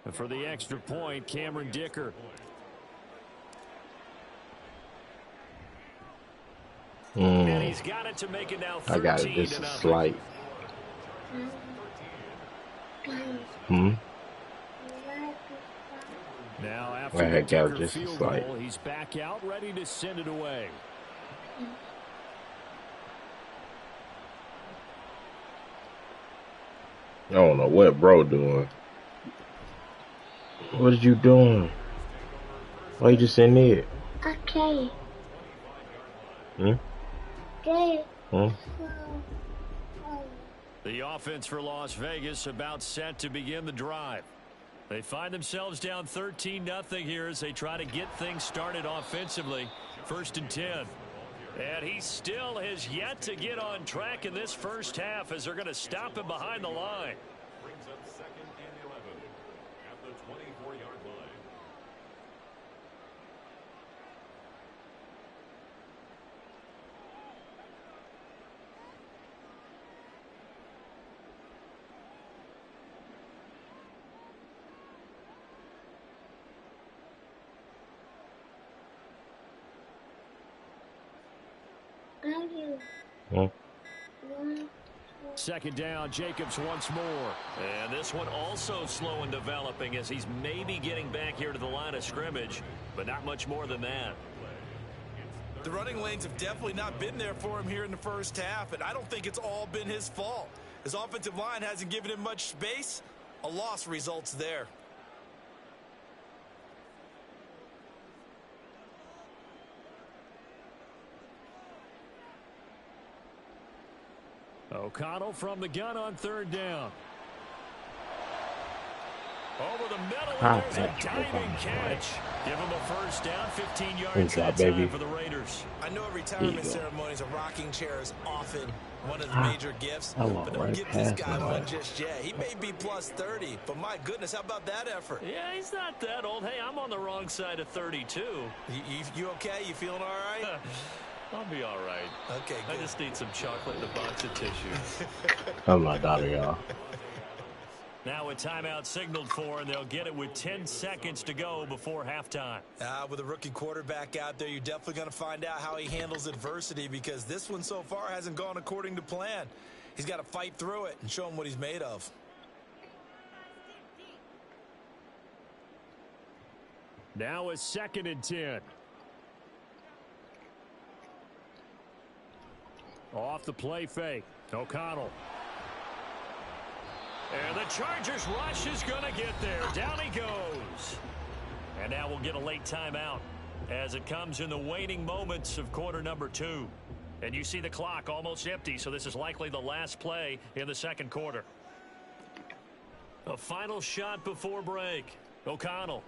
And for the extra point, Cameron Dicker. And he's got it to make it now 13 I got it. This to is nothing. slight. Now I after the had got Dicker just a field slight. goal, he's back out ready to send it away. I don't know what bro doing. What are you doing? Why you just in there? Okay. Hmm? Okay. Hmm? The offense for Las Vegas about set to begin the drive. They find themselves down 13-0 here as they try to get things started offensively. 1st and 10. And he still has yet to get on track in this first half as they're going to stop him behind the line. Brings up 2nd and 11 at the 24-yard line. Hmm? 2nd down, Jacobs once more. And this one also slow in developing as he's maybe getting back here to the line of scrimmage, but not much more than that. The running lanes have definitely not been there for him here in the first half, and I don't think it's all been his fault. His offensive line hasn't given him much space. A loss results there. O'Connell from the gun on 3rd down. Over the middle, and there's a diving catch. Give him a 1st down, 15 yards that time for the Raiders. I know retirement ceremonies, a rocking chair is often one of the major gifts, but don't give this guy one just yet. He may be plus 30, but my goodness, how about that effort? Yeah, he's not that old. Hey, I'm on the wrong side of 32. You okay? You feeling all right? I'll be all right. Okay, good. I just need some chocolate and a box of tissue. I'm my daughter, y'all. Now a timeout signaled for, and they'll get it with 10 seconds to go before halftime. With a rookie quarterback out there, you're definitely going to find out how he handles adversity, because this one so far hasn't gone according to plan. He's got to fight through it and show him what he's made of. Now a 2nd and 10. Off the play fake. O'Connell. And the Chargers rush is going to get there. Down he goes. And now we'll get a late timeout as it comes in the waning moments of quarter number 2. And you see the clock almost empty, so this is likely the last play in the 2nd quarter. A final shot before break. O'Connell.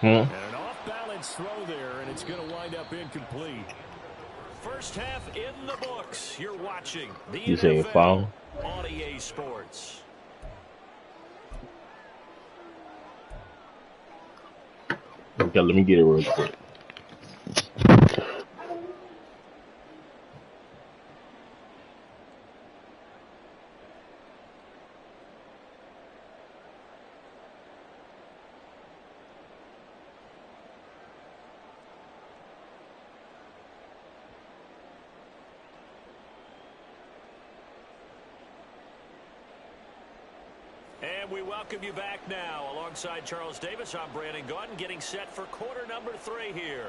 And an off-balance throw there, and it's going to wind up incomplete. First half in the books. You're watching the NFL on EA Sports. Okay, let me get it real quick. And we welcome you back now. Alongside Charles Davis, I'm Brandon Gaudin, getting set for quarter number 3 here.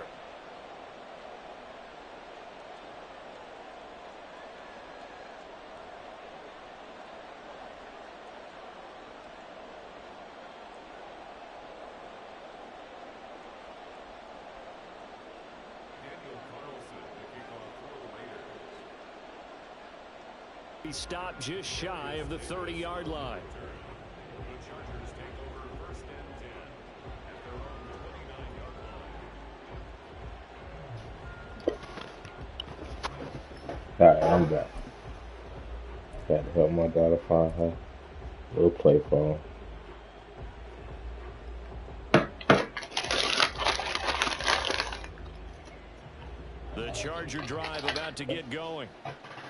He stopped just shy of the 30-yard line. Alright, I'm back. Got to help my daughter find her little play phone. The Charger drive about to get going.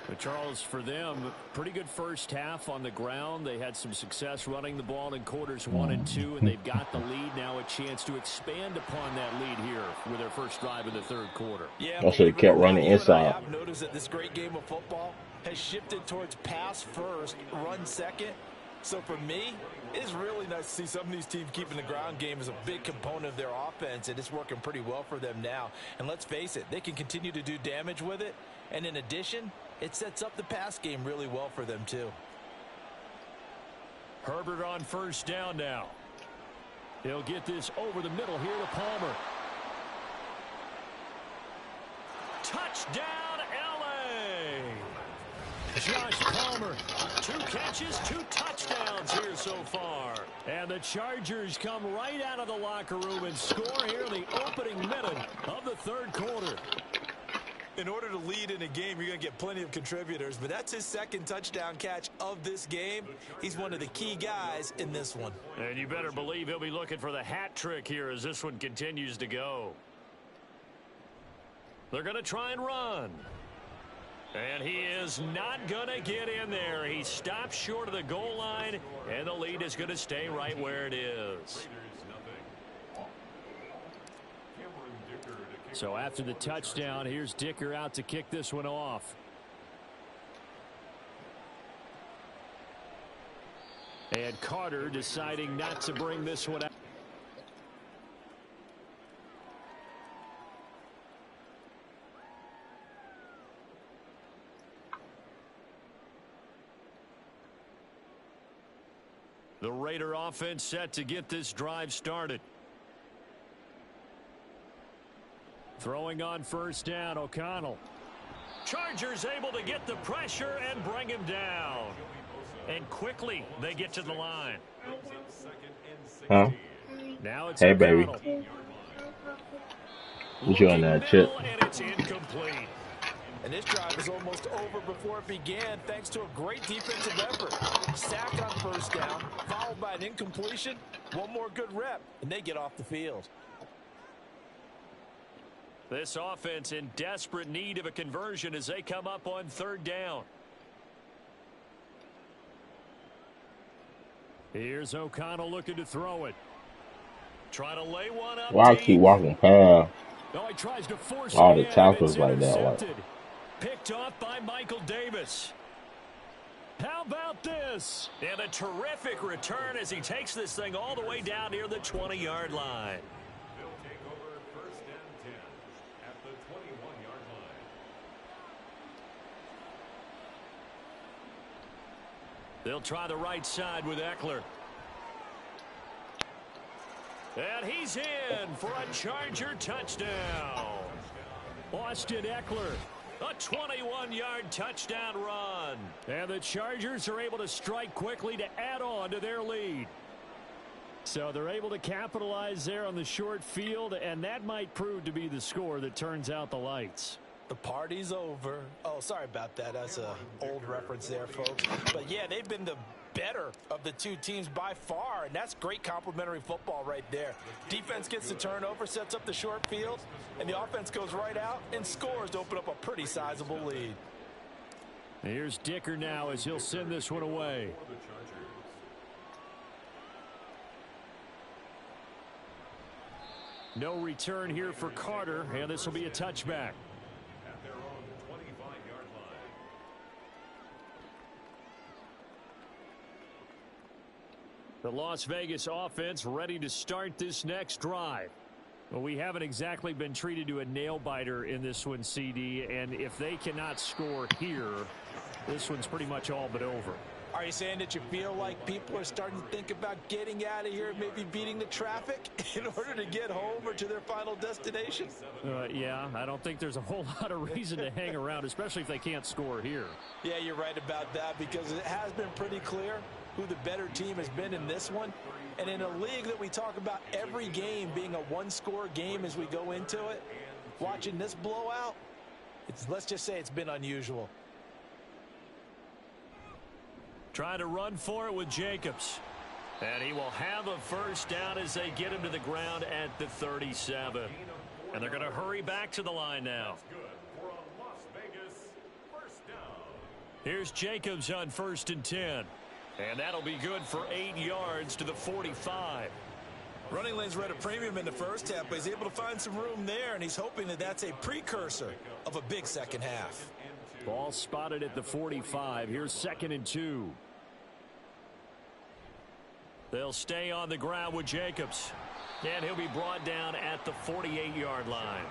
But Charles, for them, pretty good first half on the ground. They had some success running the ball in quarters 1 and 2, and they've got the lead now, a chance to expand upon that lead here with their first drive in the third quarter. Yeah, I should have kept running inside. I've noticed that this great game of football has shifted towards pass first, run second. So for me, it's really nice to see some of these teams keeping the ground game as a big component of their offense, and it's working pretty well for them now. And let's face it, they can continue to do damage with it. And in addition, it sets up the pass game really well for them too. Herbert on first down now. He'll get this over the middle here to Palmer. Touchdown, L.A. Josh Palmer, 2 catches, 2 touchdowns here so far. And the Chargers come right out of the locker room and score here in the opening minute of the third quarter. In order to lead in a game, you're going to get plenty of contributors, but that's his second touchdown catch of this game. He's one of the key guys in this one. And you better believe he'll be looking for the hat trick here as this one continues to go. They're going to try and run. And he is not going to get in there. He stops short of the goal line, and the lead is going to stay right where it is. So after the touchdown, here's Dicker out to kick this one off. And Carter deciding not to bring this one out. The Raider offense set to get this drive started. Throwing on first down, O'Connell. Chargers able to get the pressure and bring him down. And quickly they get to the line. Huh? Now it's Hey, baby. What you on that, Chip? And it's incomplete. And this drive is almost over before it began, thanks to a great defensive effort. Sack on first down, followed by an incompletion. One more good rep, and they get off the field. This offense in desperate need of a conversion as they come up on third down. Here's O'Connell looking to throw it. Try to lay one up. Why I keep walking past No, he tries to force all it the in. tackles It's like that? Like, intercepted. Picked off by Michael Davis. How about this? And a terrific return as he takes this thing all the way down near the 20-yard line. They'll take over first and 10 at the 21-yard line. They'll try the right side with Eckler. And he's in for a Charger touchdown. Austin Eckler, a 21-yard touchdown run. And the Chargers are able to strike quickly to add on to their lead. So they're able to capitalize there on the short field, and that might prove to be the score that turns out the lights. The party's over. Oh, sorry about that. That's an old reference there, folks. But, yeah, they've been the better of the two teams by far, and that's great complementary football right there. Defense gets the turnover, sets up the short field, and the offense goes right out and scores to open up a pretty sizable lead. Here's Dicker now as he'll send this one away. No return here for Carter, and this will be a touchback. At their own 25-yard line. The Las Vegas offense ready to start this next drive. Well, we haven't exactly been treated to a nail-biter in this one, CD, and if they cannot score here, this one's pretty much all but over. Are you saying that you feel like people are starting to think about getting out of here, maybe beating the traffic in order to get home or to their final destination? Yeah, I don't think there's a whole lot of reason to hang around, especially if they can't score here. Yeah, you're right about that, because it has been pretty clear who the better team has been in this one. And in a league that we talk about every game being a one-score game as we go into it, watching this blowout, let's just say it's been unusual. Trying to run for it with Jacobs. And he will have a first down as they get him to the ground at the 37. And they're going to hurry back to the line now. Good for a Las Vegas first down. Here's Jacobs on 1st and 10. And that'll be good for 8 yards to the 45. Running lanes were at a premium in the first half, but he's able to find some room there, and he's hoping that that's a precursor of a big second half. Ball spotted at the 45. Here's 2nd and 2. They'll stay on the ground with Jacobs. And he'll be brought down at the 48-yard line.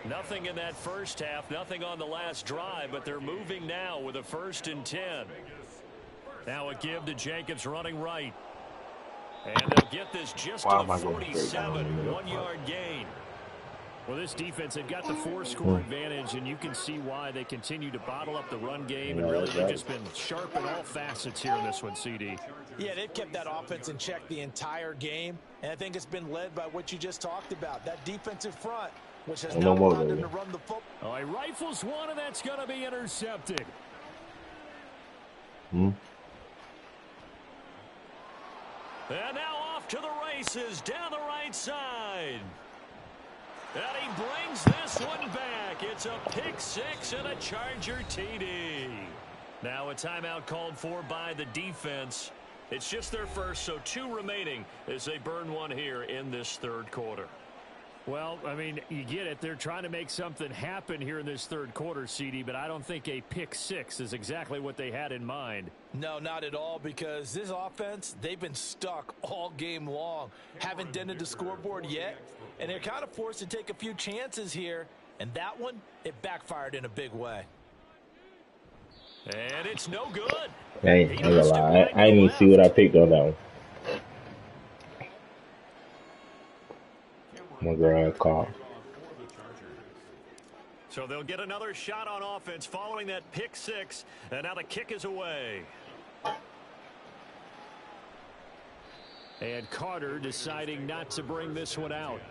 Nothing in that first half, nothing on the last drive, but they're moving now with a 1st and 10. Now a give to Jacobs running right. And they'll get this just to the 47, 1-yard gain. Well, this defense, they've got the 4-score advantage, and you can see why they continue to bottle up the run game, and really they've just been sharp in all facets here in this one, CD. Yeah, they've kept that offense in check the entire game, and I think it's been led by what you just talked about, that defensive front, which has not allowed them to run the football. Oh, he rifles one, and that's going to be intercepted. Hmm. And now off to the races down the right side. And he brings this one back. It's a pick six and a Charger TD. Now a timeout called for by the defense. It's just their first, so 2 remaining as they burn one here in this third quarter. Well, I mean, you get it. They're trying to make something happen here in this third quarter, CD, but I don't think a pick six is exactly what they had in mind. No, not at all, because this offense, they've been stuck all game long. Haven't dented the scoreboard yet, and they're kind of forced to take a few chances here, and that one, it backfired in a big way. And it's no good. Hey, I ain't gonna lie. I didn't even see what I picked on that one. My girl called. So they'll get another shot on offense following that pick six, and now the kick is away. And Carter deciding not to bring this one out.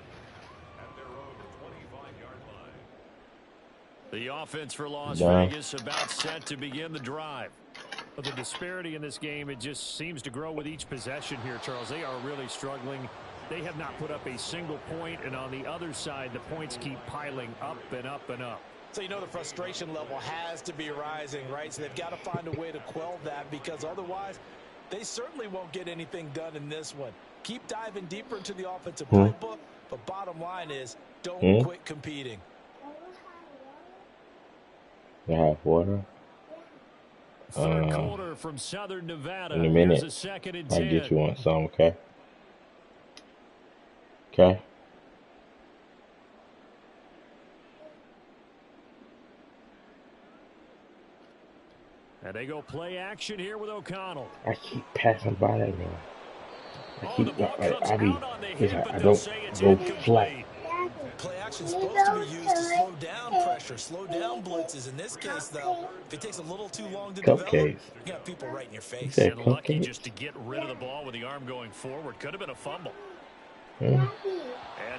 The offense for Las Vegas about set to begin the drive. But the disparity in this game, it just seems to grow with each possession here, Charles. They are really struggling. They have not put up a single point, and on the other side, the points keep piling up and up and up. So you know the frustration level has to be rising, right? So they've got to find a way to quell that, because otherwise they certainly won't get anything done in this one. Keep diving deeper into the offensive playbook, but bottom line is don't quit competing. I have water. Third quarter from Southern Nevada. In a minute, Here's a 2nd and 10. I'll get you on some, okay? Okay. And they go play action here with O'Connell. I keep passing by that man. I don't go flat. Play action is supposed to be used to slow down pressure, slow down blitzes. In this case, though, if it takes a little too long to develop, you got people right in your face. And lucky just to get rid of the ball with the arm going forward. Could have been a fumble. And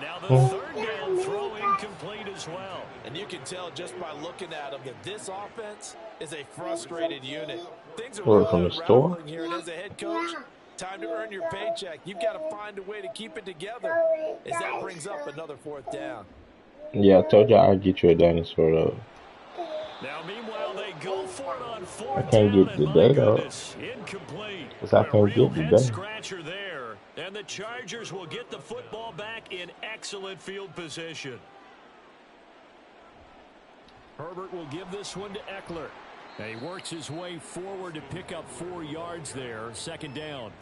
now the third down throw incomplete as well. And you can tell just by looking at them that this offense is a frustrated unit. Things are really unraveling here, and as a head coach, time to earn your paycheck. You've got to find a way to keep it together as that brings up another 4th down. Yeah, I told you I'd get you a dinosaur, though. Now, meanwhile, they go for it on 4th I can't get the day, though. Incomplete. Because I can't get the day. Scratcher there. And the Chargers will get the football back in excellent field position. Herbert will give this one to Eckler. And he works his way forward to pick up 4 yards there. 2nd down.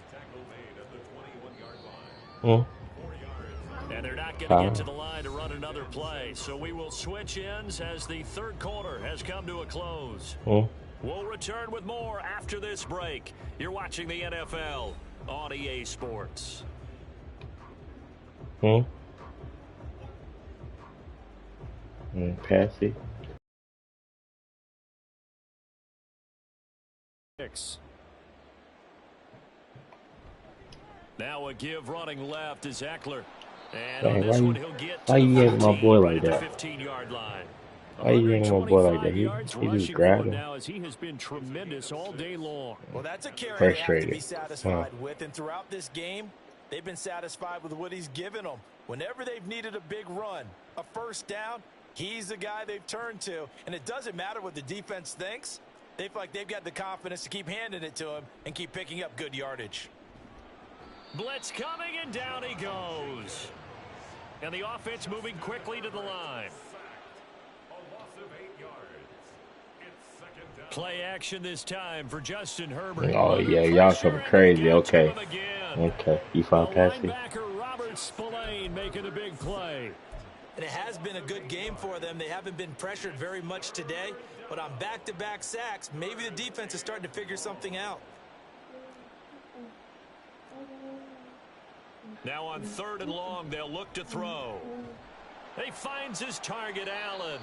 And they're not going to get to the line to run another play. So we will switch ends as the third quarter has come to a close. We'll return with more after this break. You're watching the NFL on EA Sports. Passy. Now a give running left is Eckler. And Dang, on this one, he'll get to why you the ain't my boy 15, like that? 15-yard line. Why you ain't my boy like that? He just grabbed him. Now as he has been tremendous all day long. Well, that's a carry they have to be satisfied Huh. with, and throughout this game, they've been satisfied with what he's given them. Whenever they've needed a big run, a first down, he's the guy they've turned to, and it doesn't matter what the defense thinks. They feel like they've got the confidence to keep handing it to him and keep picking up good yardage. Blitz coming, and down he goes. And the offense moving quickly to the line. A loss of 8 yards. It's second down. Play action this time for Justin Herbert. Oh, yeah, y'all coming crazy. Okay. Okay. You found Patsy. Linebacker Robert Spillane making a big play. And it has been a good game for them. They haven't been pressured very much today, but on back-to-back sacks, maybe the defense is starting to figure something out. Now on 3rd and long, they'll look to throw. He finds his target, Allen.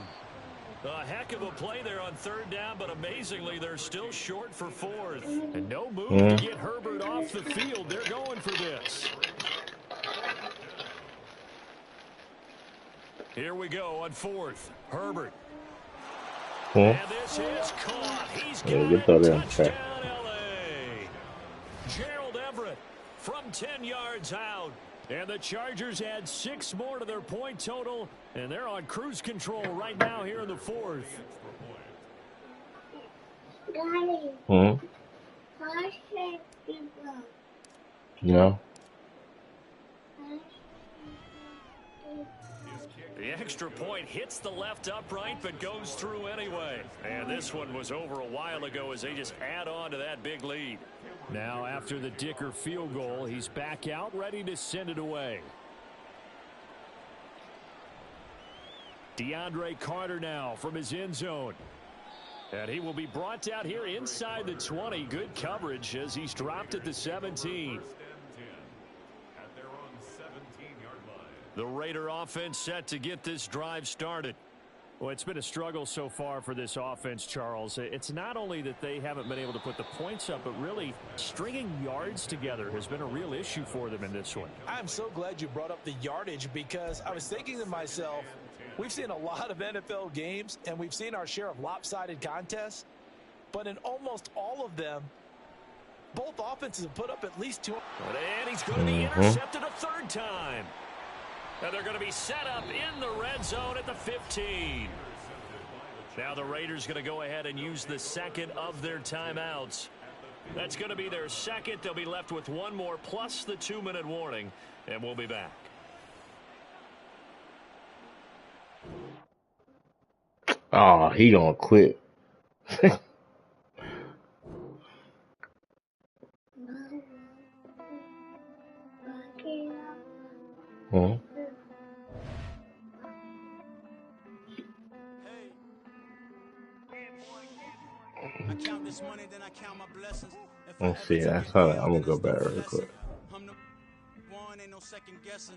A heck of a play there on 3rd down, but amazingly, they're still short for 4th. And no move to get Herbert off the field. They're going for this. Here we go on 4th. Herbert. And this is caught. He's got it. Touchdown, L.A. Gerald Everett from 10 yards out. And the Chargers add 6 more to their point total, and they're on cruise control right now here in the 4th. Daddy. No. The extra point hits the left upright, but goes through anyway. And this one was over a while ago as they just add on to that big lead. Now after the Dicker field goal, he's back out ready to send it away. DeAndre Carter now from his end zone. And he will be brought out here inside the 20. Good coverage as he's dropped at the 17. The Raider offense set to get this drive started. Well, it's been a struggle so far for this offense, Charles. It's not only that they haven't been able to put the points up, but really stringing yards together has been a real issue for them in this one. I'm so glad you brought up the yardage because I was thinking to myself, we've seen a lot of NFL games and we've seen our share of lopsided contests, but in almost all of them, both offenses have put up at least 2. And he's going to be intercepted a 3rd time. And they're going to be set up in the red zone at the 15. Now the Raiders going to go ahead and use the 2nd of their timeouts. That's going to be their 2nd. They'll be left with 1 more plus the 2-minute warning, and we'll be back. Oh, he gonna quit. I count this money, then I count my blessings. Let's see. That's how I'm gonna go back real quick. I'm the one, ain't no second guessing.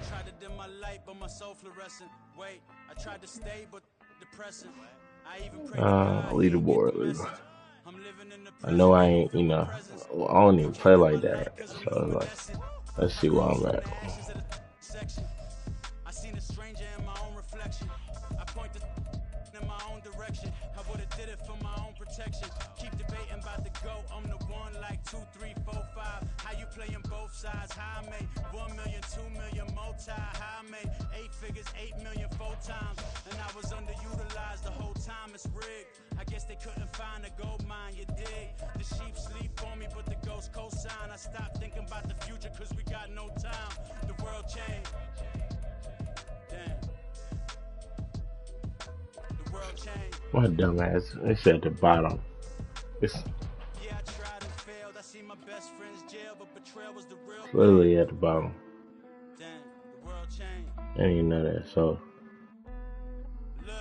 Tried to dim my light, but my soul fluorescent. Wait, I tried to stay, but depressing. I even prayed to God, Leaderboard. I know I ain't, you know, I don't even play like that. So like, let's see where I'm at. I seen a stranger in my own reflection. I point in my own direction. I would've did it for my own protection. Keep debating about the go. I'm the one like 2, 3, 4, 5. How you playing both sides? How I made 1 million, 2 million, multi. How I made 8 figures, 8 million 4 times. And I was underutilized the whole time. It's rigged. I guess they couldn't find a gold mine. You dig? The sheep sleep on me, but the ghost cosign. I stopped thinking about the future cause we got no time. The world changed. Damn. The world changed. My dumbass. It's at the bottom. It's Yeah, I tried and failed. I see my best friend's jail, but betrayal was the real. literally at the bottom. Damn, the world changed. I didn't even know that. So Look,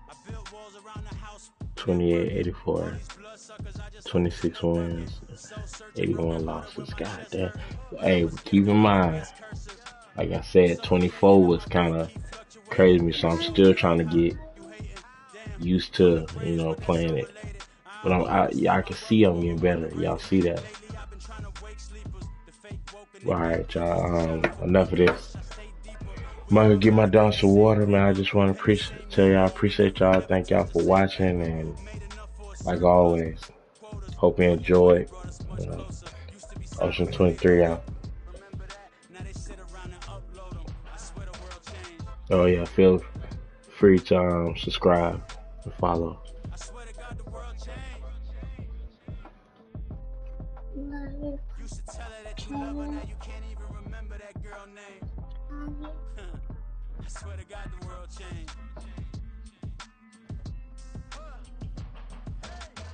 I built walls around the house. 28, 84, These bloodsuckers, I just 26 wins, so searching 81 losses. God damn. Hey, keep in mind, like I said, 24 was kind of crazy me, so I'm still trying to get used to, you know, playing it. But I can see I'm getting better. Y'all see that? Alright, y'all. Enough of this. I'm gonna get my dog some water, man. I just want to tell y'all I appreciate y'all. Thank y'all for watching, and like always, hope you enjoyed. Osean23 out. Oh yeah, feel free to subscribe. and follow. I swear to God, the world changed. Love You should tell her that you love her, now you can't even remember that girl name. you. I swear to God, the world changed.